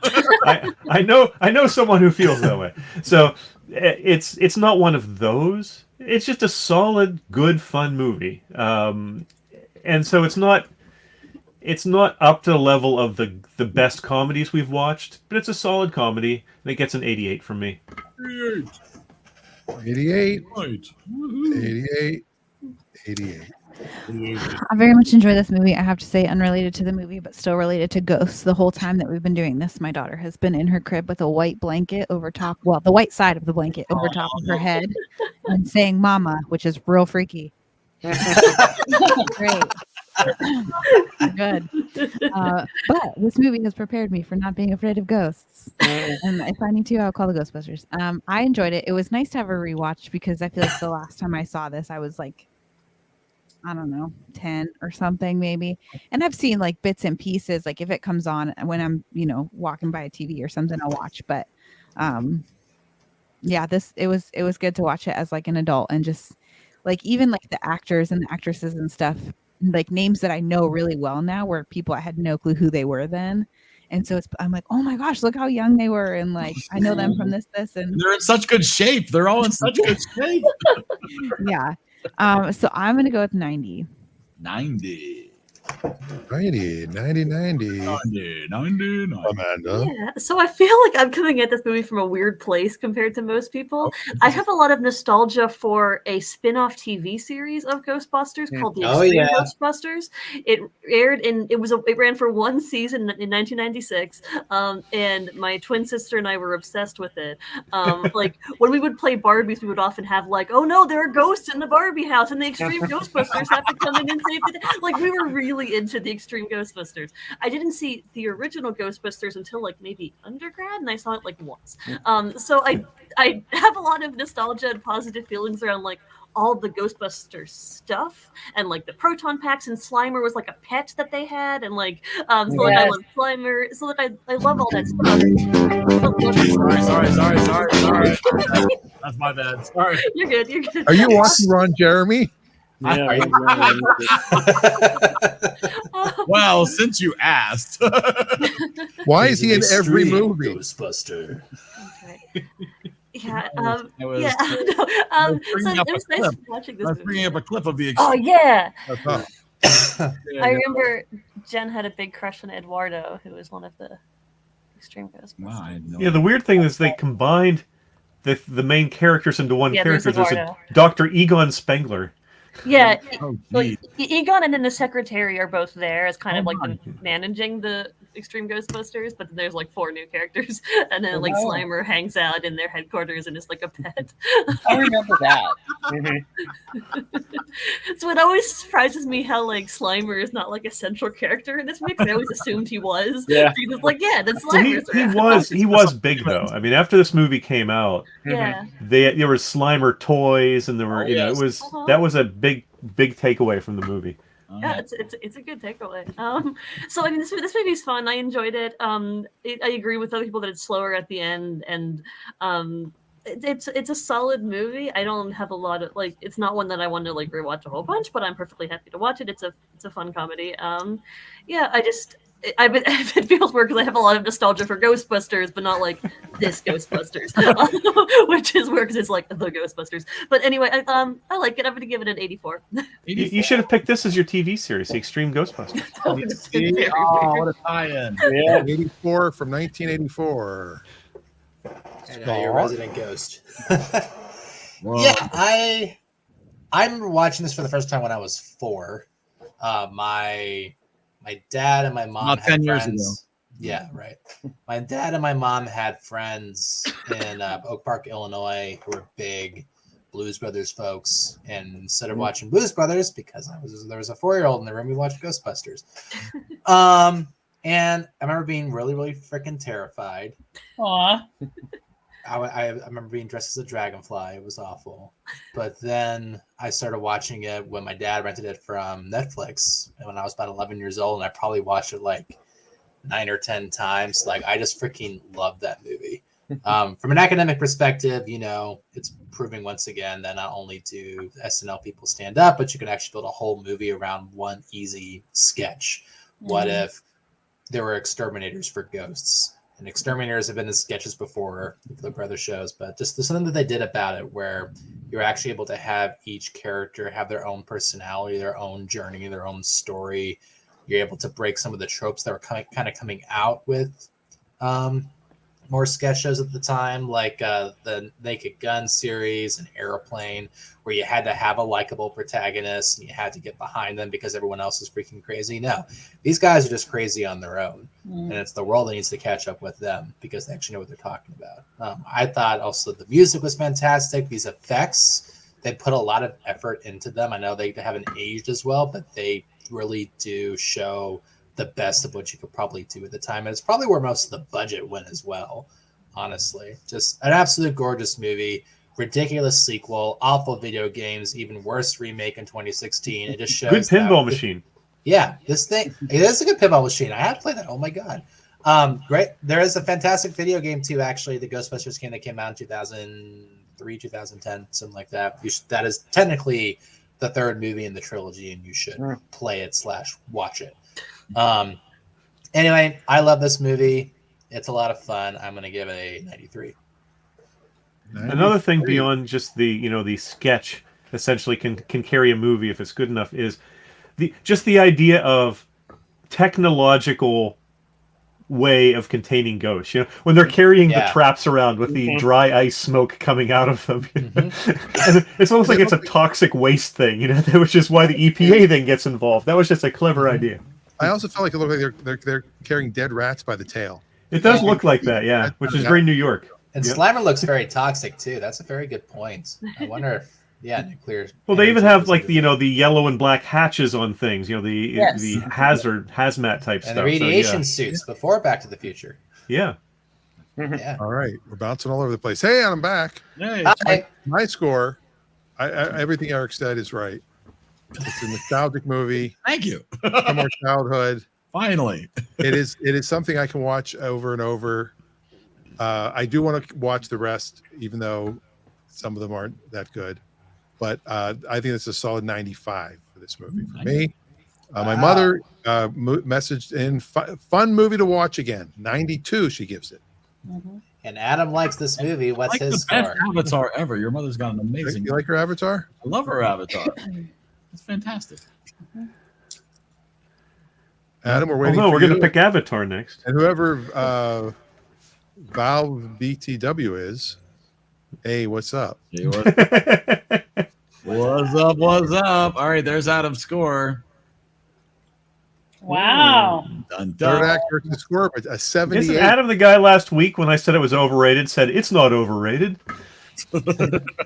I know someone who feels that way. So it's not one of those. It's just a solid, good, fun movie. And so it's not up to the level of the best comedies we've watched, but it's a solid comedy, and it gets an 88 from me. 88. Right. 88. I very much enjoy this movie. I have to say, unrelated to the movie, but still related to ghosts. The whole time that we've been doing this, my daughter has been in her crib with a white blanket over top, the white side of the blanket over top of her head, and saying "Mama," which is real freaky. Great. Good. But this movie has prepared me for not being afraid of ghosts. And if I need to, I'll call the Ghostbusters. I enjoyed it. It was nice to have a rewatch, because I feel like the last time I saw this, I was like, I don't know, 10 or something maybe. And I've seen like bits and pieces, like if it comes on when I'm, walking by a TV or something, I'll watch. But yeah, it was good to watch it as like an adult, and just like even like the actors and the actresses and stuff, like names that I know really well now, where people I had no clue who they were then. And so I'm like, oh my gosh, look how young they were, and like I know them from this, and they're in such good shape. They're all in such good shape. Yeah. So I'm gonna go with 90. 90. 90. Amanda. Yeah, so I feel like I'm coming at this movie from a weird place compared to most people. I have a lot of nostalgia for a spin-off TV series of Ghostbusters called The Extreme Ghostbusters. It aired it ran for one season in 1996, and my twin sister and I were obsessed with it. Like when we would play Barbies, we would often have like, oh no, there are ghosts in the Barbie house, and the Extreme Ghostbusters have to come in and save the day. Like we were really really into the Extreme Ghostbusters. I didn't see the original Ghostbusters until like maybe undergrad, and I saw it like once. So I have a lot of nostalgia and positive feelings around like all the Ghostbusters stuff, and like the proton packs, and Slimer was like a pet that they had, and like so like I love Slimer, so like I love all that stuff. Sorry. That's my bad. Sorry. You're good. Are you watching Ron Jeremy? Yeah, Well, since you asked, why is he in every movie? Ghostbuster. Okay. Yeah, I was, yeah. I was So bringing it up was a nice clip. watching I this was movie. bringing up a clip of the. Oh yeah, Yeah, I remember Jen had a big crush on Eduardo, who was one of the Extreme Ghostbusters. Wow, I had no Yeah, the weird thing is they combined the main characters into one Yeah, there's character. There's a Eduardo. Dr. Egon Spengler. Yeah, Oh, like Egon and then the secretary are both there as kind of like the managing the Extreme Ghostbusters, but then there's like 4 new characters, and then like Slimer hangs out in their headquarters and is like a pet. I remember that. So it always surprises me how like Slimer is not like a central character in this mix. I always assumed he was. Yeah. Because it's like, yeah, that's Well, Slimer's he was big though. I mean, after this movie came out, Yeah. there were Slimer toys, and there were it was that was a big takeaway from the movie. Yeah, it's a good takeaway. So I mean, this movie's fun. I enjoyed it. I agree with other people that it's slower at the end, and it's a solid movie. I don't have a lot of like. It's not one that I want to like rewatch a whole bunch, but I'm perfectly happy to watch it. It's a fun comedy. Yeah, it feels weird because I have a lot of nostalgia for Ghostbusters, but not like this Ghostbusters, which is weird because it's like the Ghostbusters. But anyway, I like it. I'm going to give it an 84. You should have picked this as your TV series, The Extreme Ghostbusters. What a tie-in! Yeah, 84 from 1984. And now you're a resident ghost. Yeah, I remember watching this for the first time when I was 4. My dad and my mom About had 10 years friends. Yeah, right. My dad and my mom had friends in Oak Park, Illinois, who were big Blues Brothers folks. And instead of watching Blues Brothers, because there was a 4-year-old in the room, we watched Ghostbusters. And I remember being really, really freaking terrified. Aw. I remember being dressed as a dragonfly. It was awful. But then I started watching it when my dad rented it from Netflix when I was about 11 years old, and I probably watched it like 9 or 10 times. Like, I just freaking loved that movie. From an academic perspective, it's proving once again that not only do SNL people stand up, but you can actually build a whole movie around one easy sketch. What if there were exterminators for ghosts? And exterminators have been in sketches before, look for other shows, but just there's something that they did about it where you're actually able to have each character have their own personality, their own journey, their own story. You're able to break some of the tropes that were kind of coming out with more sketch shows at the time, like the Naked Gun series and Airplane, where you had to have a likable protagonist and you had to get behind them because everyone else is freaking crazy. No, these guys are just crazy on their own, and it's the world that needs to catch up with them because they actually know what they're talking about. I thought also the music was fantastic. These effects, they put a lot of effort into them. I know they haven't aged as well, but they really do show the best of what you could probably do at the time. And it's probably where most of the budget went as well, honestly. Just an absolute gorgeous movie, ridiculous sequel, awful video games, even worse remake in 2016. It just shows Good pinball machine. Yeah, this thing, it is a good pinball machine. I had to play that. Oh my God. Great. There is a fantastic video game too, actually, the Ghostbusters game that came out in 2003, 2010, something like that. That is technically the 3rd movie in the trilogy, and you should play it / watch it. Anyway, I love this movie. It's a lot of fun. I'm going to give it a 93. Another thing beyond just the sketch essentially can carry a movie if it's good enough is the idea of technological way of containing ghosts. When they're carrying the traps around with the dry ice smoke coming out of them, and it's almost like it's a toxic waste thing. Which is why the EPA then gets involved. That was just a clever idea. I also felt like it looked like they're carrying dead rats by the tail. It does look like that, yeah, which is very New York. And Slimer looks very toxic too. That's a very good point. I wonder if Yeah, nuclear. Well, they even energy have was like a- the the yellow and black hatches on things. The Yes. the hazmat type and stuff. the radiation So, suits before Back to the Future. yeah. Yeah. All right, we're bouncing all over the place. Hey, I'm back. Hey, Hi. My score, everything Eric said is right. It's a nostalgic movie thank you. from our childhood. Finally. It is something I can watch over and over. I do want to watch the rest, even though some of them aren't that good. But I think it's a solid 95 for this movie for me. My mother messaged in fun movie to watch again. 92, she gives it. And Adam likes this movie. What's Like his the best score? Avatar ever. Your mother's got an amazing. You like her Avatar? I love her Avatar. It's fantastic. Adam, we're waiting. Oh no, for we're going to you. pick Avatar next. And whoever Valve BTW is, hey, what's up? Hey, what's up? What's up? All right, there's Adam's score. Wow. Dun, Third dun. act versus score, but a 78. Isn't Adam the guy last week when I said it was overrated said it's not overrated? And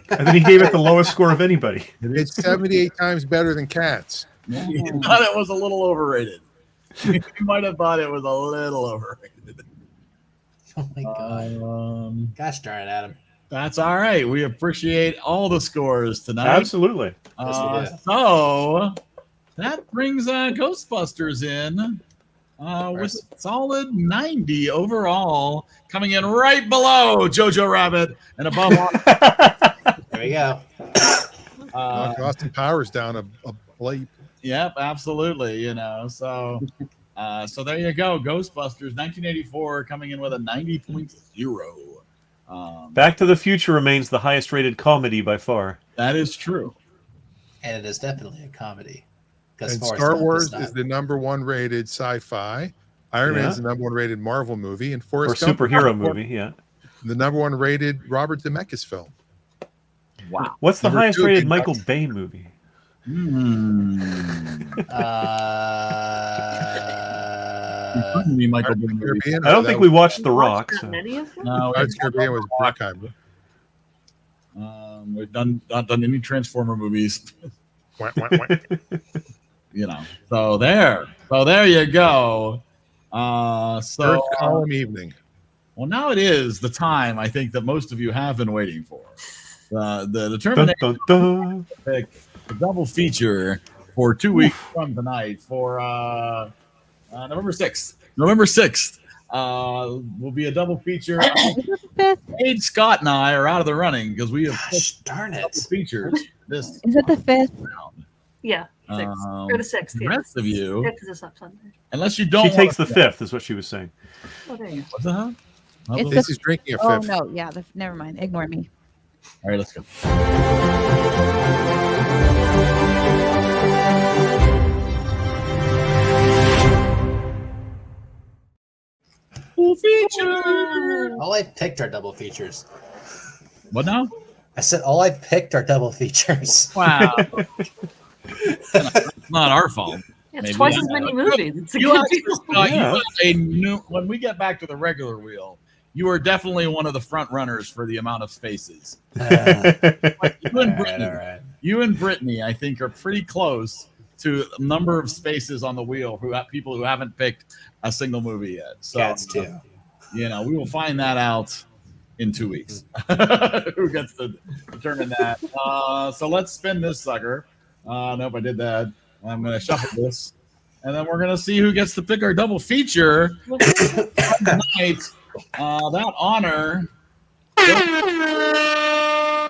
then he gave it the lowest score of anybody. It's 78 times better than Cats. You thought it was a little overrated. You might have thought it was a little overrated. Oh my god. Gosh darn it, Adam. That's all right. We appreciate all the scores tonight. Absolutely. Yes, we do. So that brings Ghostbusters in with a solid 90 overall, coming in right below Jojo Rabbit and above all. There we go. Austin Powers down a bleep. Yep, absolutely. You know, so there you go. Ghostbusters 1984 coming in with a 90.0. Back to the Future remains the highest rated comedy by far. That is true. And it is definitely a comedy. And Forrest Star Gump Wars not. is the #1 rated sci-fi. Iron Man is the #1 rated Marvel movie, and Forrest Or Gump superhero movie, yeah. the #1 rated Robert Zemeckis film. Wow. What's the Number highest 2 rated being Michael Dr. Bay movie? Michael Bay movie. Caribbean, I don't think we watched The Watched Rock. that So. many of them? No, Pirates of the Caribbean was Bruckheimer. we've not done any Transformer movies. Wah, wah, wah. You know, so there you go. First column evening. Well, now it is the time I think that most of you have been waiting for. The determination Dun, dun, dun. pick the double feature for 2 weeks from tonight for November 6th. November 6th will be a double feature. Abe Scott and I are out of the running because we have darn double features. This Is it the 5th? Yeah, 6th. Or the 6th. the Yeah. rest of you, 5th is up Sunday. unless you don't, She takes the 5th, is what she was saying. Oh, there you go. What the hell? It's This the- is drinking a Oh fifth. no, yeah, never mind. Ignore me. All right, let's go. Full feature. All I picked are double features. What now? I said all I picked are double features. Wow. It's not our fault. It's Maybe twice I as know. many movies. It's a You good actually deal. got- you got a new. When we get back to the regular wheel, you are definitely one of the front runners for the amount of spaces. Like you and Brittany, all right. you and Brittany, I think, are pretty close to a number of spaces on the wheel who have people who haven't picked a single movie yet. So, Cats too. you know, we will find that out in 2 weeks. Who gets to determine that? So let's spin this sucker. Nope, I did that. I'm going to shuffle this, and then we're going to see who gets to pick our double feature tonight. That honor.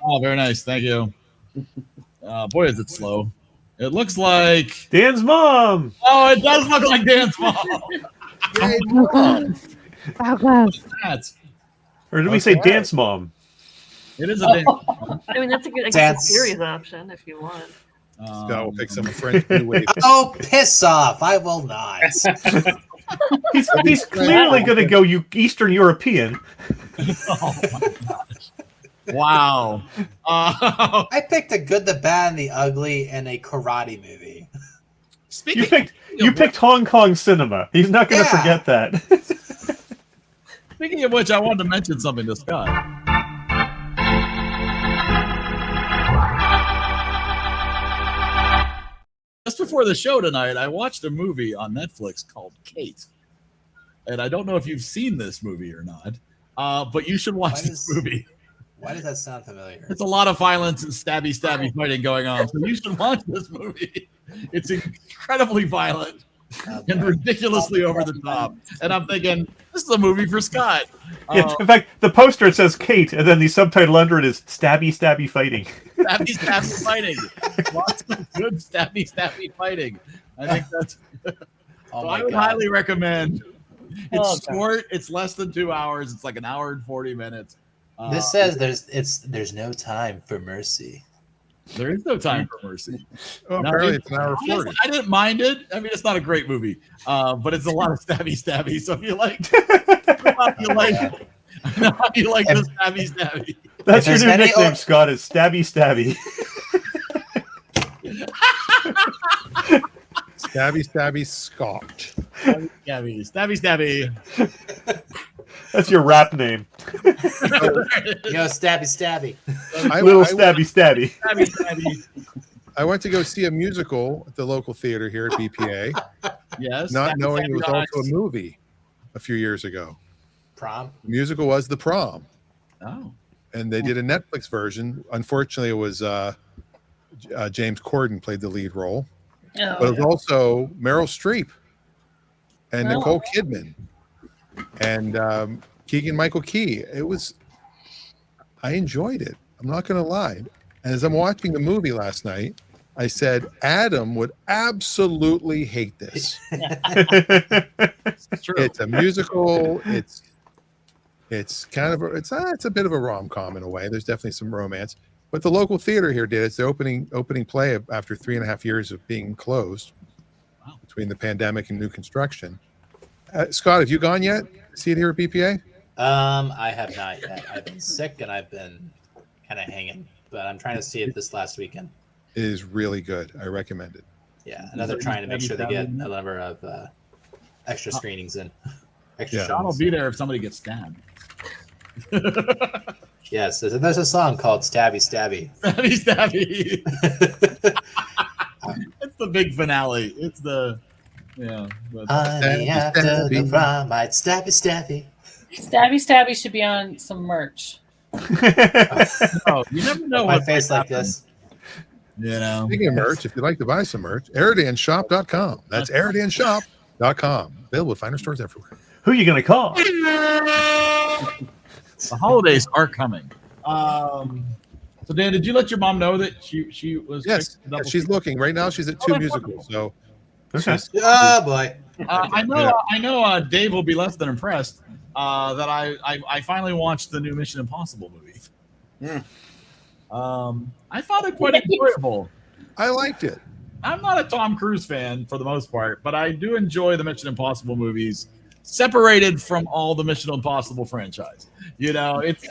Oh, very nice. Thank you. Boy, is it slow. It looks like Dan's mom. Oh, it does look like Dan's mom. How close? That's, Or did we say dance mom? it is a dance. I mean, that's a good Dance. serious option if you want. Scott will pick some French New Wave. Oh, piss off! I will not. He's clearly going to go Eastern European. Oh my gosh. Wow. I picked the good, the bad, and the ugly, and a karate movie. Speaking You picked Hong Kong cinema. He's not going to Yeah. forget that. Speaking of which, I wanted to mention something to Scott. before the show tonight, I watched a movie on Netflix called Kate. And I don't know if you've seen this movie or not, but you should watch this movie. Why does that sound familiar? It's a lot of violence and stabby fighting going on. So you should watch this movie. It's incredibly violent and ridiculously over the top. And I'm thinking, this is a movie for Scott. Yeah, in fact, the poster it says Kate, and then the subtitle under it is stabby fighting. Stabby fighting. Lots of good stabby fighting. I think that's. So I would highly recommend. It's short. It's less than 2 hours. It's like an hour and 40 minutes. This says there's no time for mercy. There is no time for mercy. Oh, apparently it's an hour 40. I didn't mind it. I mean, it's not a great movie, but it's a lot of stabby. So if you like, you like the stabby. That's your new nickname, Scott. Is stabby. Stabby Scott. Stabby. That's your rap name. Stabby. Little stabby. I went to go see a musical at the local theater here at BPA. Yes. Not knowing it was also a movie a few years ago. Prom? The musical was The Prom. Oh. And they did a Netflix version. Unfortunately, it was James Corden played the lead role. Oh, but it was also Meryl Streep and Nicole Kidman and Keegan-Michael Key. I enjoyed it. I'm not going to lie. And as I'm watching the movie last night, I said, Adam would absolutely hate this. It's a musical. It's kind of it's a bit of a rom-com in a way. There's definitely some romance. But the local theater here did. It's the opening play after 3.5 years of being closed between the pandemic and new construction. Scott, have you gone yet? See it here at BPA? I have not yet. I've been sick and I've been kind of hanging, but I'm trying to see it this last weekend. It is really good. I recommend it. Yeah, another trying to make sure they get a number of extra screenings in. Sean will be there if somebody gets stabbed. Yes, there's a song called Stabby. Stabby. It's the big finale. It's the Honey, after the prom, I'd stabby. Stabby should be on some merch. Oh, you never know my what face like this. You know. Speaking of merch, if you'd like to buy some merch, EriDanShop.com. That's EriDanShop.com. Available at finer stores everywhere. Who are you going to call? The holidays are coming. So Dan, did you let your mom know that she was? Yes, she's looking right now. She's at 2 musicals. So, oh boy. I know. Dave will be less than impressed that I finally watched the new Mission Impossible movie. I found it quite enjoyable. I liked it. I'm not a Tom Cruise fan for the most part, but I do enjoy the Mission Impossible movies, separated from all the Mission Impossible franchise. You know, it's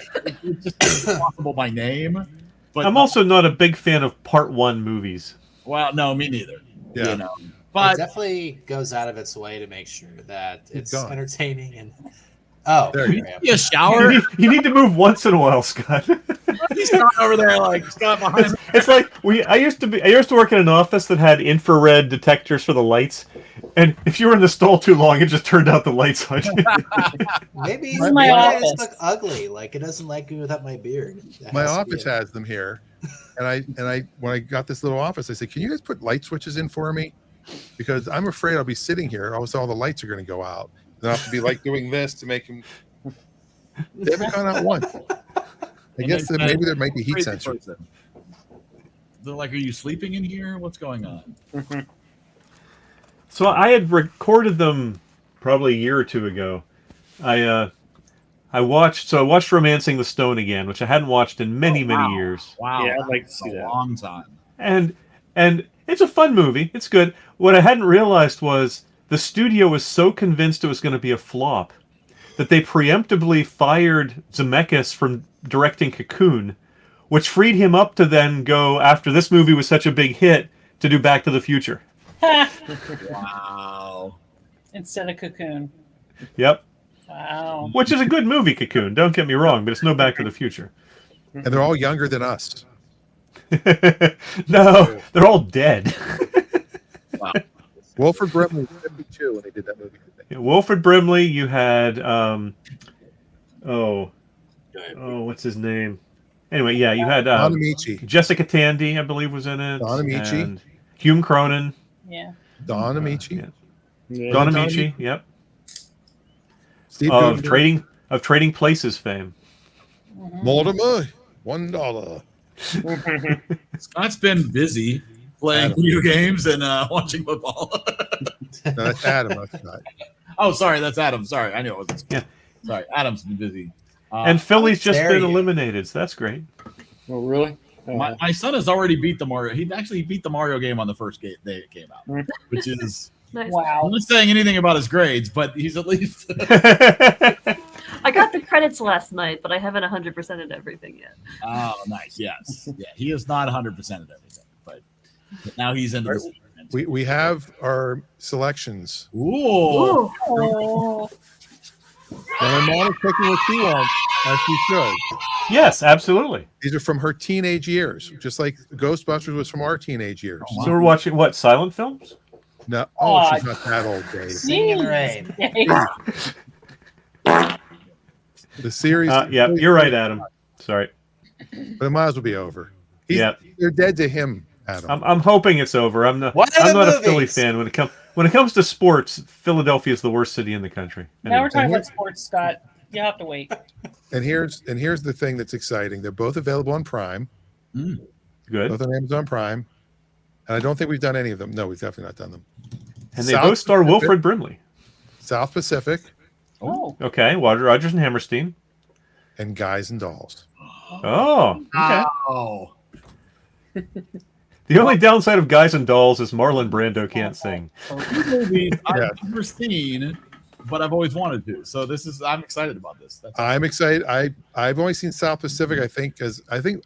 just impossible by name. But I'm also not a big fan of Part 1 movies. Well, no, me neither. Yeah. You know, but it definally goes out of its way to make sure that it's gone. entertaining and you need a shower. You need to move once in a while, Scott. He's not over there like Scott behind. It's like I used to work in an office that had infrared detectors for the lights, and if you were in the stall too long, it just turned out the lights on you. Maybe my I office. just look ugly. Like it doesn't like me without my beard. My office has them here, and I when I got this little office, I said, "Can you guys put light switches in for me? Because I'm afraid I'll be sitting here, also all the lights are going to go out, and I'll have to be like doing this to make them." They haven't gone out once. I guess that maybe there might be heat sensors. They're like, are you sleeping in here? What's going on? So I had recorded them probably a year or two ago. I watched Romancing the Stone again, which I hadn't watched in many years. Wow, Yeah, I'd like to see that. A long time. And it's a fun movie. It's good. What I hadn't realized was the studio was so convinced it was going to be a flop that they preemptively fired Zemeckis from directing Cocoon, which freed him up to then go, after this movie was such a big hit, to do Back to the Future. Wow. Instead of Cocoon. Yep. Wow. Which is a good movie, Cocoon. Don't get me wrong, but it's no Back to the Future. And they're all younger than us. No, they're all dead. Wilford Brimley was 52 when they did that movie. Yeah, Wilford Brimley. You had what's his name? Anyway, yeah, you had Don Amici. Jessica Tandy, I believe, was in it. Don Amici. And Hume Cronin. Yeah. Don Amici. Yeah. Don Amici. Yep. Steve Of Guttenberg. Trading Places fame. Mortimer, $1. Scott's been busy playing video games and watching football. No, that's Adam. That's not. Oh, sorry, that's Adam. Sorry, I knew it wasn't. Yeah. Sorry, Adam's been busy. And Philly's just dare been you. eliminated, so that's great. Oh, really? My son has already beat the Mario. He actually beat the Mario game on the first day it came out, which is. Nice. Wow. I'm not saying anything about his grades, but he's at least. I got the credits last night, but I haven't 100%ed everything yet. Oh, nice. Yes. Yeah, he is not 100% of everything, but now he's into this. We have our selections. Ooh. Oh. And my mom is picking what she wants, as she should. Yes, absolutely. These are from her teenage years, just like Ghostbusters was from our teenage years. So we're watching what, silent films? No, Aw, she's not that old, Dave. Sing in the rain. The series. Yeah, you're right, Adam. Sorry. But it might as well be over. They're dead to him, Adam. I'm hoping it's over. I'm not What are I'm the not a Philly movies? fan when it comes to sports. Philadelphia is the worst city in the country. Now we're Anyway. talking about sports, Scott. You have to wait. And here's the thing that's exciting. They're both available on Prime. Good. Both on Amazon Prime. And I don't think we've done any of them. No, we've definitely not done them. And they both star Wilfred Brimley. South Pacific. Oh. Okay, Rogers and Hammerstein. And Guys and Dolls. Oh, okay. Oh. The only downside of Guys and Dolls is Marlon Brando can't sing. Two movies I've never seen, but I've always wanted to. So I'm excited about this. I'm excited. I've only seen South Pacific, I think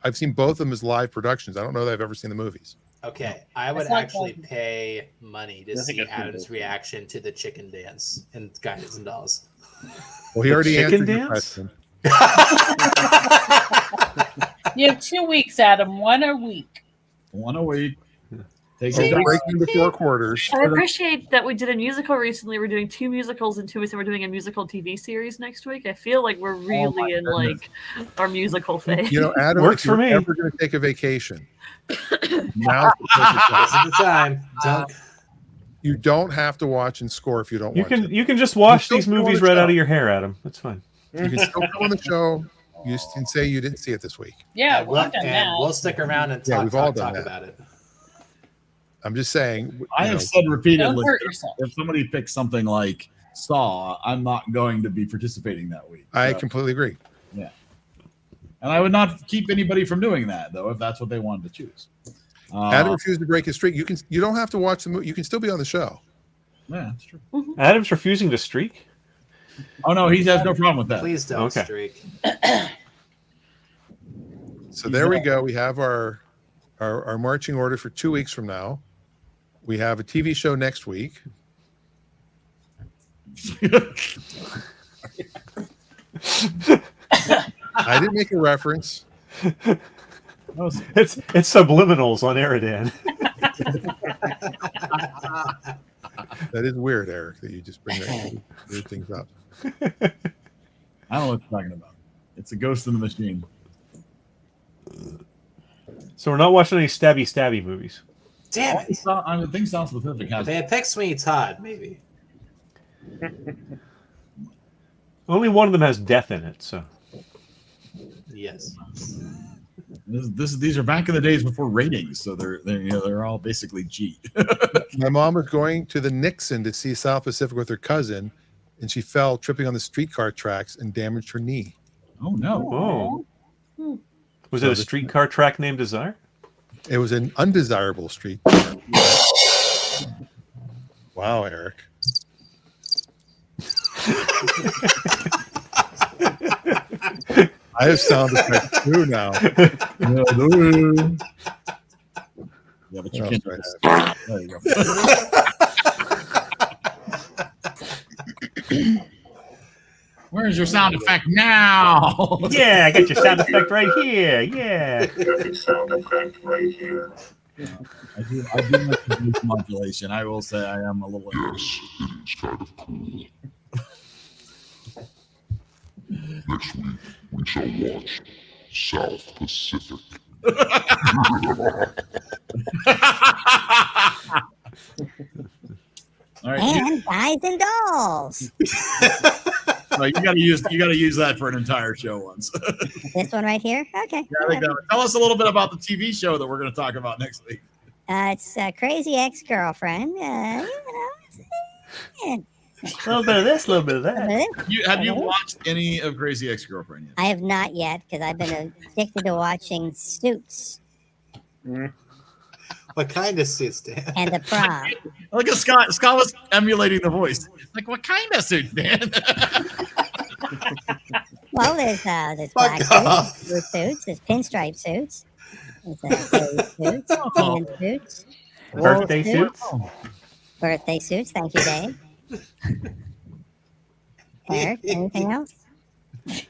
I've seen both of them as live productions. I don't know that I've ever seen the movies. Okay, I would That's not actually bad. pay money to I think see that's pretty Adam's cool. reaction to the chicken dance in Guys and Dolls. Well, he The already chicken answered your dance? question. You have 2 weeks, Adam. 1 a week. 1 a week. Take So it we're easy. breaking into 4 quarters. I appreciate that we did a musical recently. We're doing 2 musicals in 2 weeks, and we're doing a musical TV series next week. I feel like we're really in like our musical phase. You know, Adam, Works if you're for me. ever going to take a vacation, now's the perfect time. This is the time. You don't have to watch and score if you don't want to. You can just watch You these still go on movies the right show. out of your hair, Adam. That's fine. You can still come on the show. You can say you didn't see it this week. Yeah, And we've done that. we'll stick around and Yeah, talk, we've all talk, done talk that. about it. I'm just saying. I have said Don't repeatedly, hurt yourself. if somebody picks something like Saw, I'm not going to be participating that week. I So, completely agree. yeah. And I would not keep anybody from doing that, though, if that's what they wanted to choose. Adam refused to break his streak. You don't have to watch the movie. You can still be on the show. Yeah, that's true. Adam's refusing to streak. Oh, no, he has no problem with that. Please don't Okay. streak. So there we go. We have our marching order for 2 weeks from now. We have a TV show next week. I didn't make a reference. It's subliminals on EriDan. That is weird, Eric, that you just bring that weird things up. I don't know what you're talking about. It's a ghost in the machine. So we're not watching any stabby movies. Damn it. I would think South Pacific If has. they had picked Sweeney Todd, maybe. Only one of them has death in it, so. Yes. These are back in the days before ratings, so they're all basically G. My mom was going to the Nixon to see South Pacific with her cousin, and she fell tripping on the streetcar tracks and damaged her knee. Oh no! Oh, was it a streetcar track named Desire? It was an undesirable street. Wow, Eric. I have sound effects too now. Yeah, but you What can't. else do I have? There you go. Where's your sound effect now? Yeah, I got your sound effect right here. Yeah. Got the sound effect right here. I do like the voice modulation. I will say I am a little. Yes, it is kind of cool. Next week, we shall watch South Pacific. All right, And Guys and Dolls. no, you got to use that for an entire show once. This one right here? Okay. Yeah, I think that, tell us a little bit about the TV show that we're going to talk about next week. It's Crazy Ex-Girlfriend. A little bit of this, a little bit of that. Have you watched any of Crazy Ex-Girlfriend yet? I have not yet because I've been addicted to watching Suits. What kind of suits, Dan? And The Prom. Look at Scott. Scott was emulating the voice. Like, what kind of suit, Dan? Well, there's black suits, blue suits, there's pinstripe suits, there's suits, tan suits, Birthday suits. Birthday suits. Thank you, Dave. Eric, anything else? This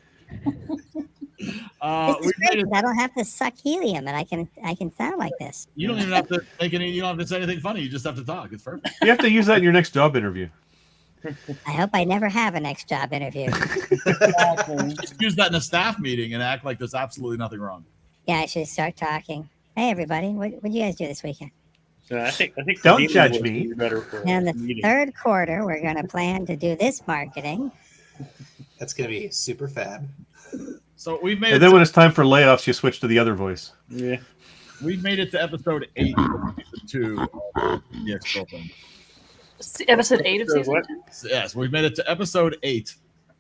is great 'cause I don't have to suck helium, and I can sound like this. You don't even have to make any. You don't have to say anything funny. You just have to talk. It's perfect. You have to use that in your next job interview. I hope I never have a next job interview. Just use that in a staff meeting and act like there's absolutely nothing wrong. Yeah, I should start talking. Hey, everybody, what you guys do this weekend? I think Don't judge me. Better for Now, in the third quarter, we're going to plan to do this marketing. That's going to be super fab. So we've made. And then when it's time for layoffs, you switch to the other voice. Yeah. We've made it to episode 8 of season 2 of the Ex-Girlfriend. Episode 8 of season 2? Yes, we've made it to episode 8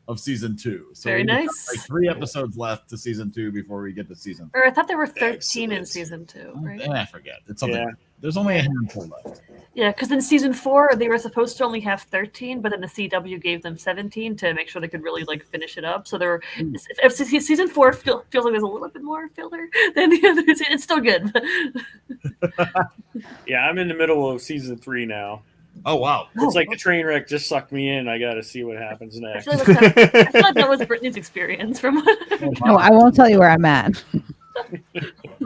of season 2. So Very we have nice. like 3 episodes left to season 2 before we get to season 3. Or I thought there were 13 in season 2, right? I forget. It's something. There's only a handful left. Yeah, because in season 4 they were supposed to only have 13, but then the CW gave them 17 to make sure they could really finish it up. So there were season 4 feels like there's a little bit more filler than the others. It's still good. Yeah, I'm in the middle of season 3 now. Oh wow! It's like the train wreck just sucked me in. I got to see what happens next. I feel like that was Brittany's experience from what. No, I won't tell you where I'm at.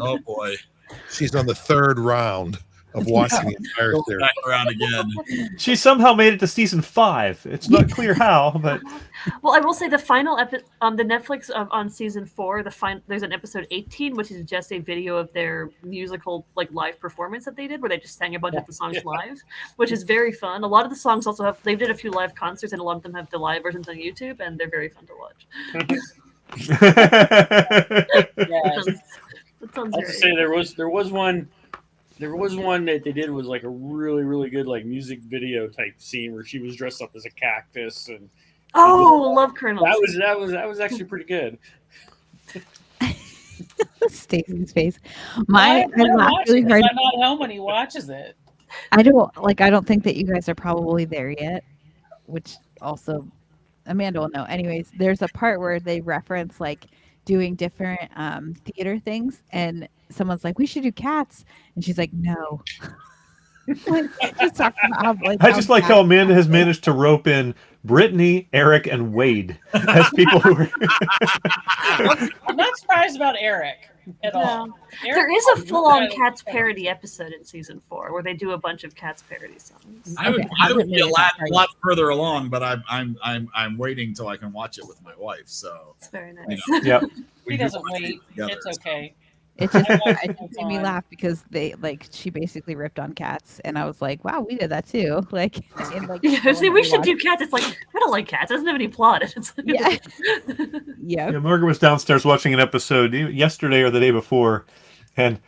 Oh boy, she's on the 3rd round of watching the entire series. Back around again. She somehow made it to season 5. It's not clear how, but Well, I will say the final on the Netflix on season 4, there's an episode 18, which is just a video of their musical live performance that they did, where they just sang a bunch of the songs live, which is very fun. A lot of the songs also they did a few live concerts, and a lot of them have the live versions on YouTube, and they're very fun to watch. That sounds I'll just say there was one that they did was like a really, really good music video type scene where she was dressed up as a cactus and love kernels. That was actually pretty good. Stacey's face. I'm I'm not really hard. I'm not home when he watches it. I don't think that you guys are probably there yet, which also Amanda will know. Anyways, there's a part where they reference doing different theater things, and someone's like, we should do Cats, and she's like, no. Just talking about, I just like how Amanda has managed to rope in Brittany, Eric, and Wade as people who are. I'm not surprised about Eric at all. There is a full-on Cats parody episode in season 4 where they do a bunch of Cats parody songs. I would be a lot further along, but I'm waiting till I can watch it with my wife. So it's very nice. Yep. He doesn't wait. It's okay. It just made me laugh because they she basically ripped on Cats, and I was like, "Wow, we did that too!" See, we should do Cats. It's I don't like Cats. It doesn't have any plot. It's yeah. Margaret was downstairs watching an episode yesterday or the day before, and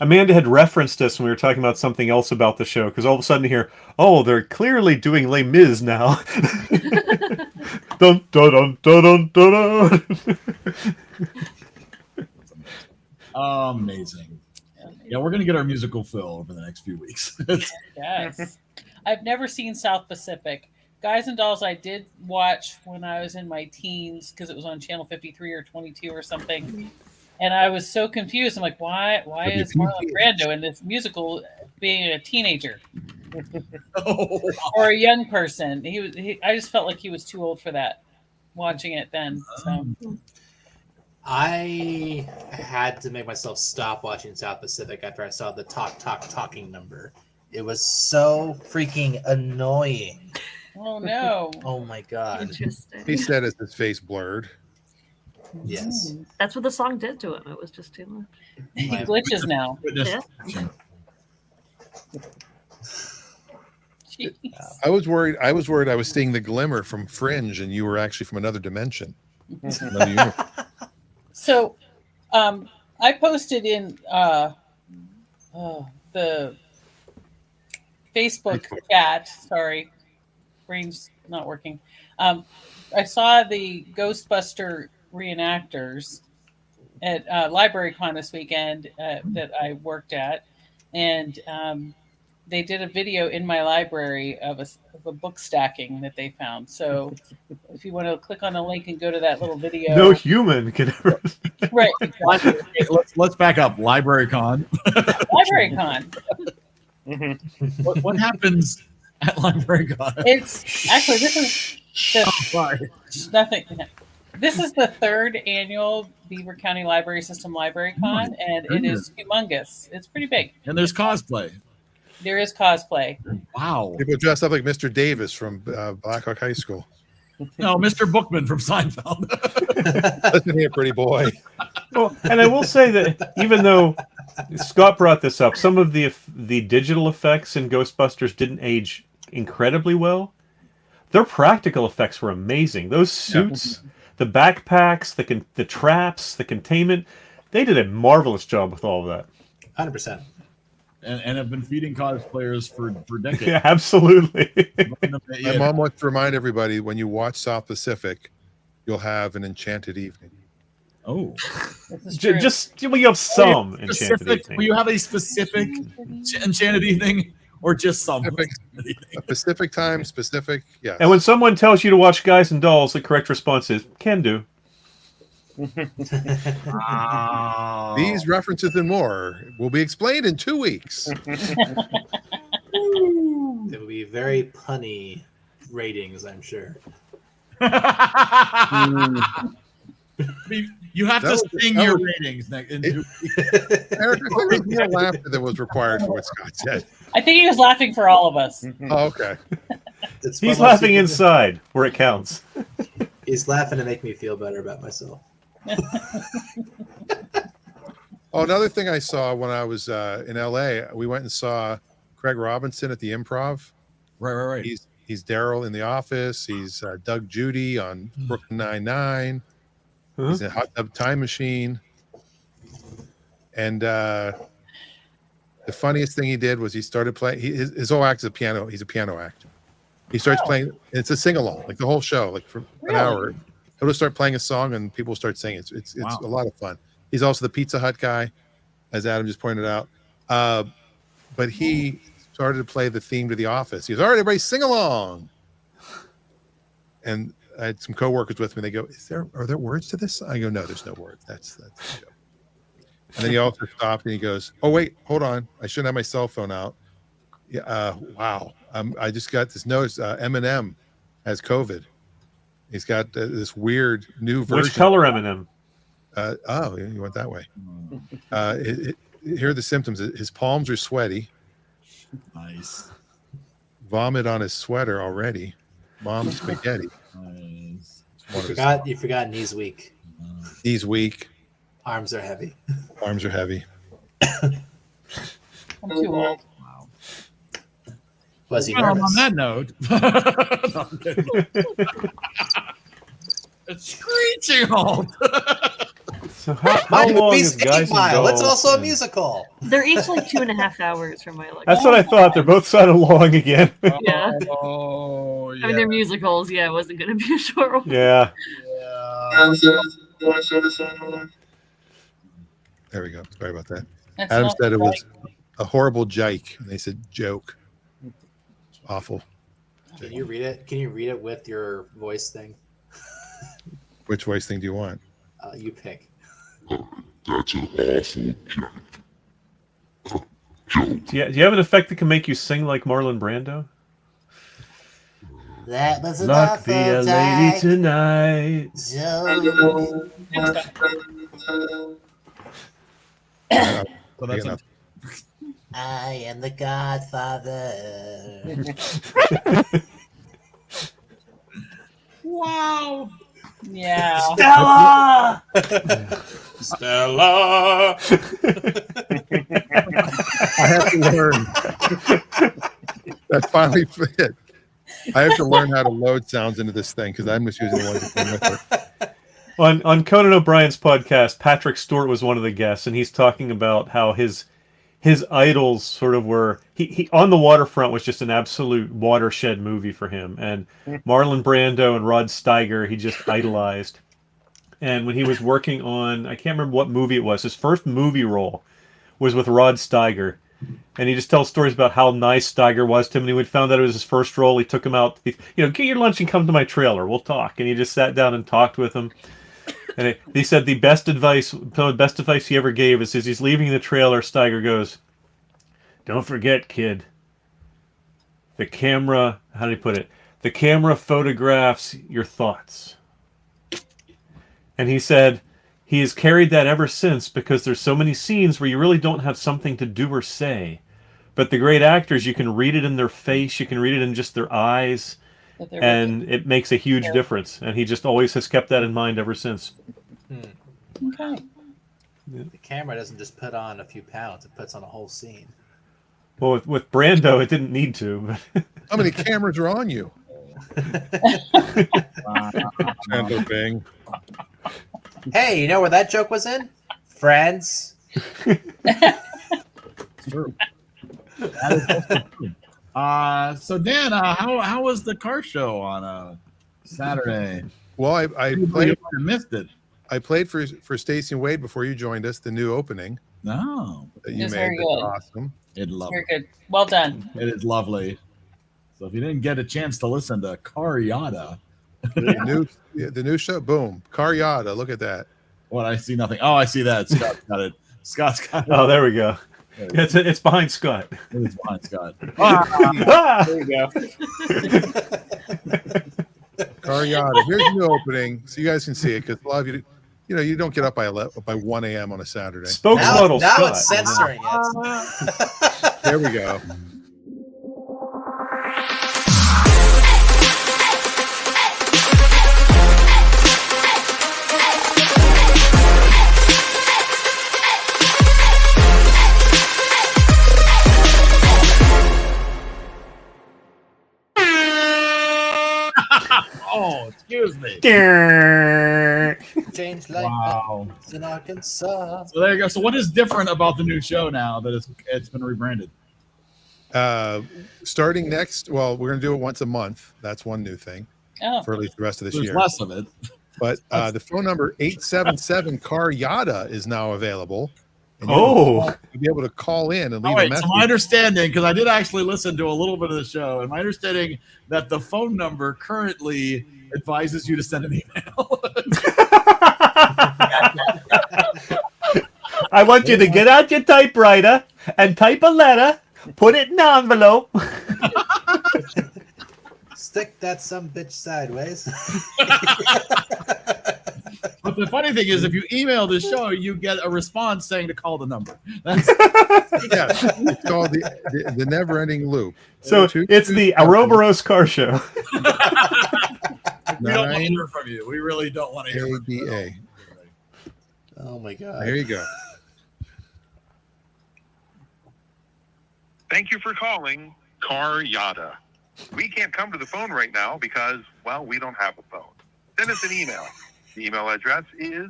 Amanda had referenced us when we were talking about something else about the show, because all of a sudden here, they're clearly doing Les Mis now. Dun, dun, dun, dun, dun, dun. Amazing. Yeah, we're gonna get our musical fill over the next few weeks. Yes. I've never seen South Pacific. Guys and Dolls I did watch when I was in my teens because it was on channel 53 or 22 or something. And I was so confused. I'm like, why is Marlon Brando in this musical being a teenager? Or a young person? I just felt like he was too old for that watching it then. So I had to make myself stop watching South Pacific after I saw the talking number. It was so freaking annoying. Oh no! Oh my god! Interesting. He said as his face blurred. Yes. That's what the song did to him. It was just too much. He glitches now. Yeah. I was worried. I was seeing the glimmer from Fringe, and you were actually from another dimension. Another universe. So, I posted in the Facebook chat. Sorry, brain's not working. I saw the Ghostbuster reenactors at LibraryCon this weekend that I worked at, and they did a video in my library of a book stacking that they found. So if you want to click on the link and go to that little video. No human could ever. Right. Exactly. Let's back up. LibraryCon. LibraryCon. What happens at LibraryCon? It's actually this is nothing. This is the third annual Beaver County Library System LibraryCon, and it is humongous. It's pretty big. And there's cosplay. There is cosplay. Wow. People dress up like Mr. Davis from Blackhawk High School. No, Mr. Bookman from Seinfeld. Listen here, pretty boy. Well, and I will say that even though Scott brought this up, some of the digital effects in Ghostbusters didn't age incredibly well. Their practical effects were amazing. Those suits, the backpacks, the traps, the containment, they did a marvelous job with all of that. 100%. And have been feeding cosplayers for decades. Yeah, absolutely. My mom wants to remind everybody, when you watch South Pacific, you'll have an enchanted evening. Oh. Just you have some enchanted evening. Will you have a specific enchanted evening, or just some? Specific time, specific, yes. And when someone tells you to watch Guys and Dolls, the correct response is can do. These references and more will be explained in 2 weeks. It will be very punny ratings, I'm sure. You have to sing your ratings. Eric, there was more laughter than was required for what Scott said. I think he was laughing for all of us. Oh, okay. He's laughing inside where it counts. He's laughing to make me feel better about myself. Oh, another thing I saw when I was in LA, we went and saw Craig Robinson at the Improv. Right. He's Daryl in The Office. He's Doug Judy on Brooklyn Nine-Nine. He's in Hot Tub Time Machine. And the funniest thing he did was he started playing. His whole act is a piano. He's a piano actor. He starts playing. And it's a sing-along, like the whole show, like for an hour. He'll just start playing a song and people start singing. It's Wow. a lot of fun. He's also the Pizza Hut guy, as Adam just pointed out. But he started to play the theme to The Office. He goes, "All right, everybody, sing along." And I had some coworkers with me. They go, "Are there words to this?" I go, "No, there's no words. That's the show." And then he also stopped and he goes, "Oh wait, hold on. I shouldn't have my cell phone out." Yeah, wow. I just got this notice. Eminem has COVID. He's got this weird new version. Which color Eminem? Oh, you went that way. Here are the symptoms. His palms are sweaty. Nice. Vomit on his sweater already. Mom's spaghetti. Nice. You forgot knees weak. Knees weak. Arms are heavy. Arms are heavy. I'm too old. Wow. Was he Well, nervous? on that note, it's screeching halt. So how My long movie's is Guys 8 Mile. and It's Dolls? also a musical. They're each like 2.5 hours from my like. That's what I thought. They're both sounded long again. Yeah. Oh, I mean, they're musicals. Yeah, it wasn't going to be a short one. Yeah. There we go. Sorry about that. That's Adam not said it right. was a horrible jike. And they said joke. Awful. Can you read it? Can you read it with your voice thing? Which voice thing do you want? You pick. That's an awful joke. Do you have an effect that can make you sing like Marlon Brando? That was an Luck awful be a lady tonight. joke. So that's a, I am the Godfather. wow. Yeah. Stella! Stella. I have to learn. That finally fit. I have to learn how to load sounds into this thing because I'm just using the ones that come with it. On Conan O'Brien's podcast, Patrick Stewart was one of the guests, and he's talking about how his idols sort of were he On the Waterfront was just an absolute watershed movie for him, and Marlon Brando and Rod Steiger he just idolized. And when he was working on, I can't remember what movie it was, his first movie role was with Rod Steiger. And he just tells stories about how nice Steiger was to him. And when he found out it was his first role, he took him out. Get your lunch and come to my trailer. We'll talk. And he just sat down and talked with him. And he said the best advice he ever gave is as he's leaving the trailer, Steiger goes, "Don't forget, kid. The camera, how did he put it? The camera photographs your thoughts." And he said he has carried that ever since because there's so many scenes where you really don't have something to do or say. But the great actors, you can read it in their face, you can read it in just their eyes, and it makes a huge difference. And he just always has kept that in mind ever since. Okay. The camera doesn't just put on a few pounds, it puts on a whole scene. Well, with Brando, it didn't need to. How many cameras are on you? Brando Bing. Hey, you know where that joke was in? Friends. true. That is also true. So Dan, how was the car show on Saturday? Well, I played. Missed it. I played for Stacey and Wade before you joined us. The new opening. No, that you It's made. very That's good. awesome. It lovely. Very good. Well done. It is lovely. So if you didn't get a chance to listen to Car Yada, the new show, boom, Car Yada. Look at that. What, I see nothing. Oh, I see that. Scott's got it. Scott's got it. Oh, there we go. It's behind Scott. It is behind Scott. There you go. Car Yada. Here's the new opening, so you guys can see it because a lot of you, you don't get up by 1 a.m. on a Saturday. Spokesmodel Now Scott. it's censoring it. There we go. Oh, excuse me. Change like Wow. that in Arkansas. So there you go. So what is different about the new show now that it's been rebranded? Starting next, well, we're going to do it once a month. That's one new thing for at least the rest of this There's year. less of it. But the phone number 877 Car Yada is now available. And Oh. you'll be able to call in and leave Oh, a wait, message. so my understanding, because I did actually listen to a little bit of the show, and my understanding that the phone number currently advises you to send an email. I want you to get out your typewriter and type a letter, put it in an envelope. Stick that some bitch sideways. But the funny thing is, if you email the show, you get a response saying to call the number. That's It's called the never-ending loop. So it's the Ouroboros Car Show. we don't want to 9 hear from you. We really don't want to hear from you. ABA. Oh my god. Here you go. Thank you for calling Car Yada. We can't come to the phone right now because, well, we don't have a phone. Send us an email. The email address is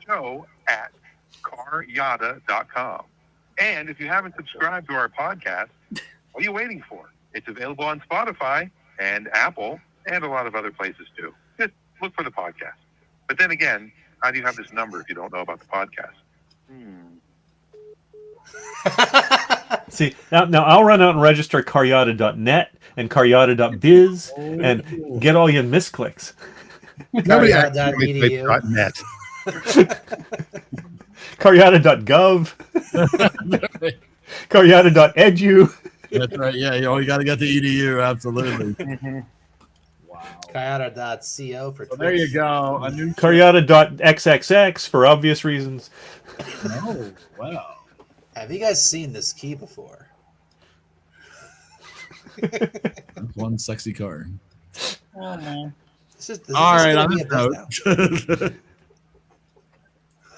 show@caryada.com. And if you haven't subscribed to our podcast, what are you waiting for? It's available on Spotify and Apple and a lot of other places too. Just look for the podcast. But then again, how do you have this number if you don't know about the podcast? See, now I'll run out and register caryada.net and caryada.biz and get all your misclicks. Nobody Caryada.edu. net. Caryada.gov. Caryada.edu. That's right. Yeah, you got to get the EDU. Absolutely. Wow. Kayada.co for Twitch. There you go. A new Karyata.xxx for obvious reasons. Oh, wow. Have you guys seen this key before? One sexy car. Oh man. This All is right, gonna on be this a bit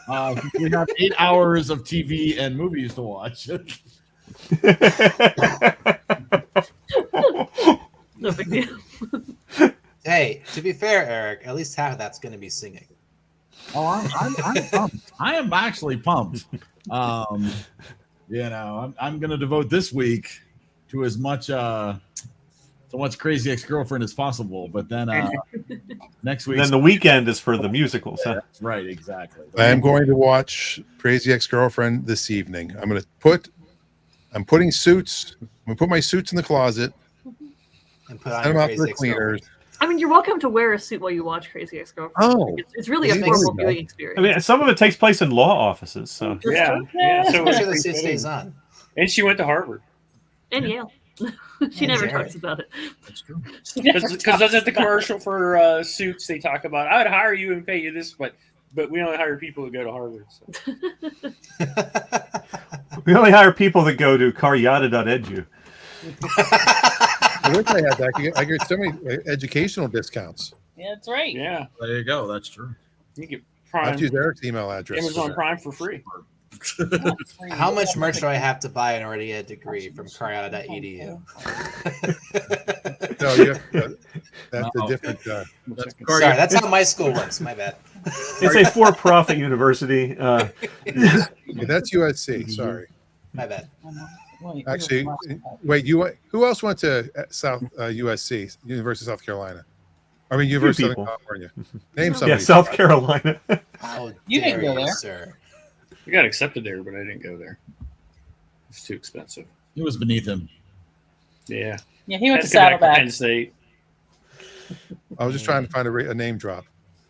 note. We have 8 hours of TV and movies to watch. No big deal. Hey, to be fair, Eric, at least half of that's going to be singing. Oh, I'm pumped. I am actually pumped. I'm going to devote this week to as much Crazy Ex-Girlfriend as possible. But then next week, then the weekend is for the musicals. Huh? That's right, exactly. I am going to watch Crazy Ex-Girlfriend this evening. I'm putting suits. I'm going to put my suits in the closet. And put on Send them your out to the Crazy cleaners. I mean, you're welcome to wear a suit while you watch Crazy Ex-Girlfriend. Oh, It's really a it makes formal sense. viewing experience. I mean, some of it takes place in law offices. So Yeah. So Make sure the suit stays on. And she went to Harvard. And Yale. She never talks about it. That's true. Because doesn't the commercial for Suits, they talk about, I would hire you and pay you this, but we only hire people who go to Harvard. So. we only hire people that go to karyata.edu. I wish I had that. I get so many educational discounts. Yeah, that's right. Yeah. There you go. That's true. You get I have Prime, to use Eric's email address. Amazon Prime for free. How much merch do I have to buy in order to get a degree from Karyata.edu? No, you have to, that's a different. Sorry, that's how my school works. My bad. It's a for-profit university. That's USC. Sorry. My bad. Actually, wait. Who else went to USC, University of South Carolina? I mean, University of Southern California. Name somebody. Yeah, South Carolina. How You didn't dare go you, there. sir? I got accepted there, but I didn't go there. It's too expensive. It was beneath him. Yeah. Yeah, he went to Had go back Saddleback. Penn State. I was just trying to find a name drop.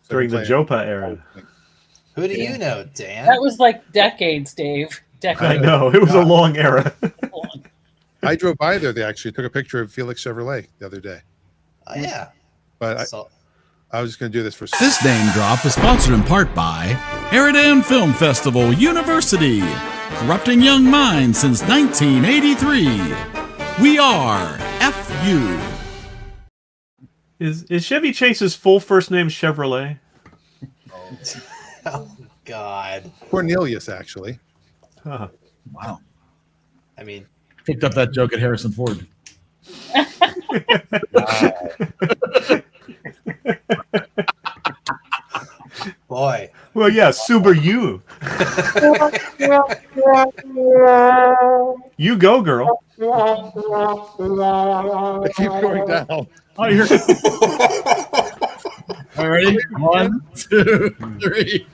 During the Jopa era. Who do you know, Dan? That was like decades, Dave. I Decades. know. It was a long era. I drove by there. They actually took a picture of Felix Chevrolet the other day. Oh, yeah. But So, I was just going to do this for. This name drop is sponsored in part by EriDan Film Festival University, corrupting young minds since 1983. We are FU. Is Chevy Chase's full first name Chevrolet? oh, God. Cornelius, actually. Huh. Wow. I mean, Picked up that joke at Harrison Ford. boy. Well, yeah, Subaru. You go, girl. It keeps going down. Oh, you're. All right, ready? 1, 2, 3.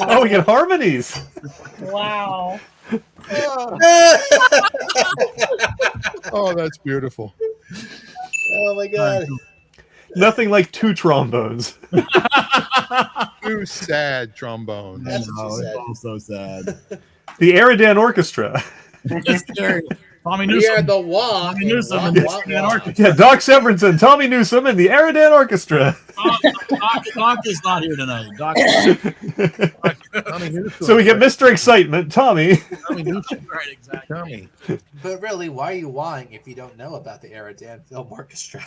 Oh, we get harmonies. Wow. Oh, that's beautiful. Oh, my God. Nothing like two trombones. Two sad trombones. That's Oh, too sad. it's all so sad. The EriDan Orchestra. Tommy We are Newsom. the walk. Tommy Newsom and the EriDan Orchestra. Yeah, Doc Severinsen, Tommy Newsom, and the EriDan Orchestra. Doc is not here tonight. Doc. Tommy Newsom. So we get Mr. Excitement, Tommy. Tommy Newsom. Right, exactly. Tommy. But really, why are you lying if you don't know about the EriDan Film Orchestra?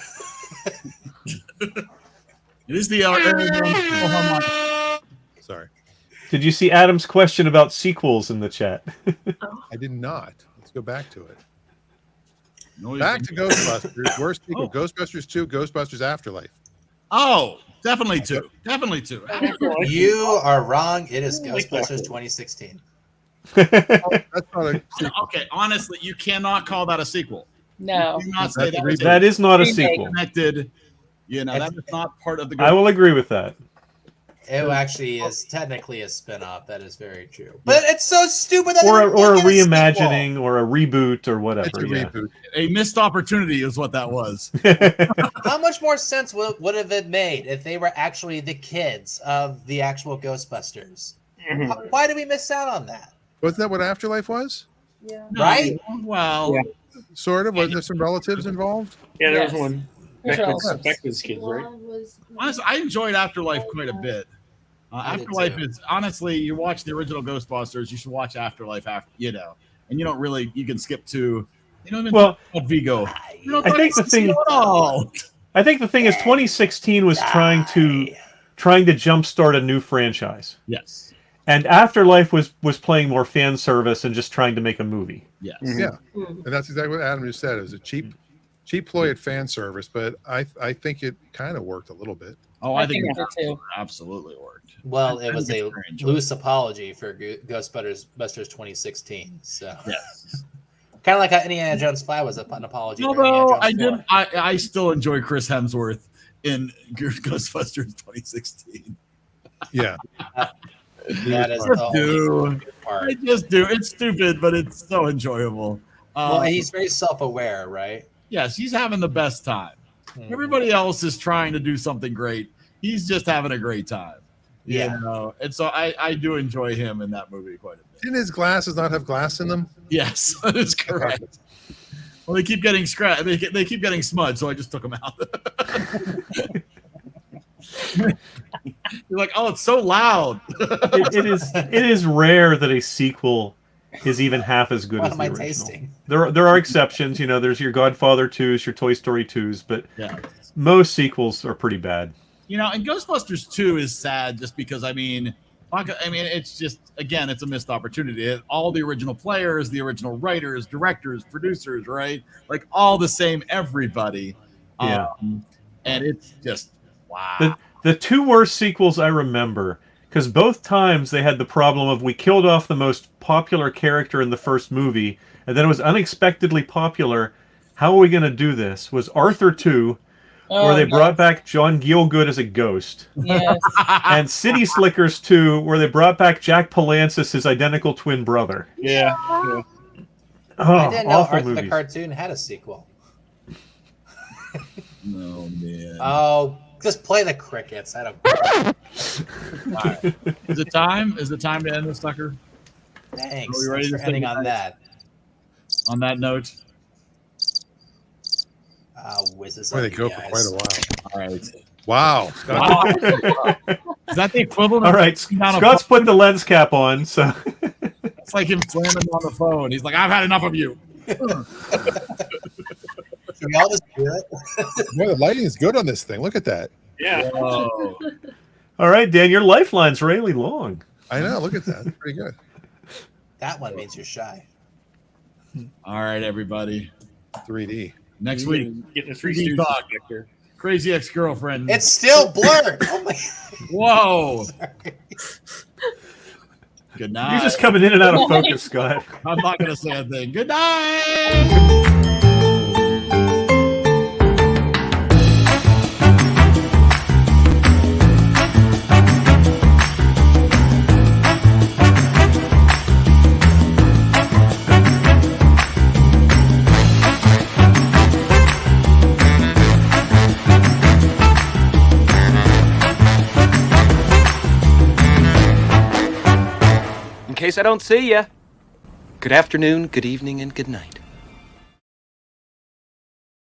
It is the EriDan. Sorry. Did you see Adam's question about sequels in the chat? I did not. Let's go back to it. No, Back to Ghostbusters. Worst sequel: Ghostbusters 2, Ghostbusters Afterlife. Oh, definitely 2. Definitely 2. You are wrong. It is Ghostbusters 2016. That's not a sequel. Okay, honestly, you cannot call that a sequel. No. Do not say That's that. That is not a Remake. sequel. Connected. You know, that is not part of the. I will agree with that. It actually is technically a spin-off. That is very true. But it's so stupid that Or they a didn't make it a reimagining or a reboot or whatever. It's a Yeah. reboot. A missed opportunity is what that was. sequel. How much more sense would have it made if they were actually the kids of the actual Ghostbusters? Why did we miss out on that? Wasn't that what Afterlife was? Yeah. Right? Well, Sort of. Was there some relatives involved? Yeah, there Yes. was one. There's Beckwith's kids, right? Honestly, I enjoyed Afterlife quite a bit. I did Afterlife too. is honestly, you watch the original Ghostbusters, you should watch Afterlife after, and you don't really, you can skip to, Well, Vigo. I think the thing. I think the thing is, 2016 was trying to jumpstart a new franchise. Yes. And Afterlife was playing more fan service and just trying to make a movie. Yes. Yeah, and that's exactly what Adam just said. It was a cheap ploy at fan service, but I think it kind of worked a little bit. Oh, I think it it did too. absolutely worked. Well, I it was think a it's strange. loose apology for Ghostbusters 2016. So Yes. kind of like how Indiana Jones 5 was an apology. for Although Indiana Jones 4. I still enjoy Chris Hemsworth in Ghostbusters 2016. Yeah. That is I the do. only good part. I just do. It's stupid, but it's so enjoyable. Well, he's very self-aware, right? Yes, he's having the best time. Mhm. Everybody else is trying to do something great. He's just having a great time. Yeah. And so I do enjoy him in that movie quite a bit. Didn't his glasses not have glass in them? Yes, that is correct. Well, they keep getting scratched. They keep getting smudged, so I just took them out. You're like, oh, it's so loud. It is rare that a sequel is even half as good What as am the I original. tasting? There are exceptions, there's your Godfather 2s, your Toy Story 2s, but Yeah. most sequels are pretty bad. And Ghostbusters 2 is sad just because, it's just, again, it's a missed opportunity. All the original players, the original writers, directors, producers, right? Like all the same everybody. Yeah. And it's just, wow. The two worst sequels I remember, because both times they had the problem of we killed off the most popular character in the first movie, and then it was unexpectedly popular. How are we going to do this? Was Arthur 2, where they brought back John Gielgud as a ghost. Yes. And City Slickers 2, where they brought back Jack Palance, his identical twin brother. Yeah. I Oh, didn't know awful Arthur the movies. cartoon had a sequel. Oh, man. Oh, just play the crickets. I don't. All right. Is it time? Is it time to end this sucker? Thanks. Are we ready Thanks to for say ending on goodnight? that. On that note, Whiz this Boy, they up, go you for guys. quite a while. all right. Wow. Wow. Is that the equivalent? All of right, sitting on a Scott's phone? put the lens cap on, so It's like him slamming on the phone. He's like, I've had enough of you. Can we all just do it? Boy, the lighting is good on this thing. Look at that. Yeah. Whoa. all right, Dan, your lifeline's really long. I know. Look at that. That's pretty good. That one means you're shy. All right, everybody. 3D. Next week, Getting a free 3D student talk. Victor. Crazy Ex-Girlfriend. It's still blurred. Oh my. Whoa. Good night. You're just coming in and out of focus, Scott. I'm not going to say a thing. Good night. In case I don't see ya, good afternoon, good evening, and good night.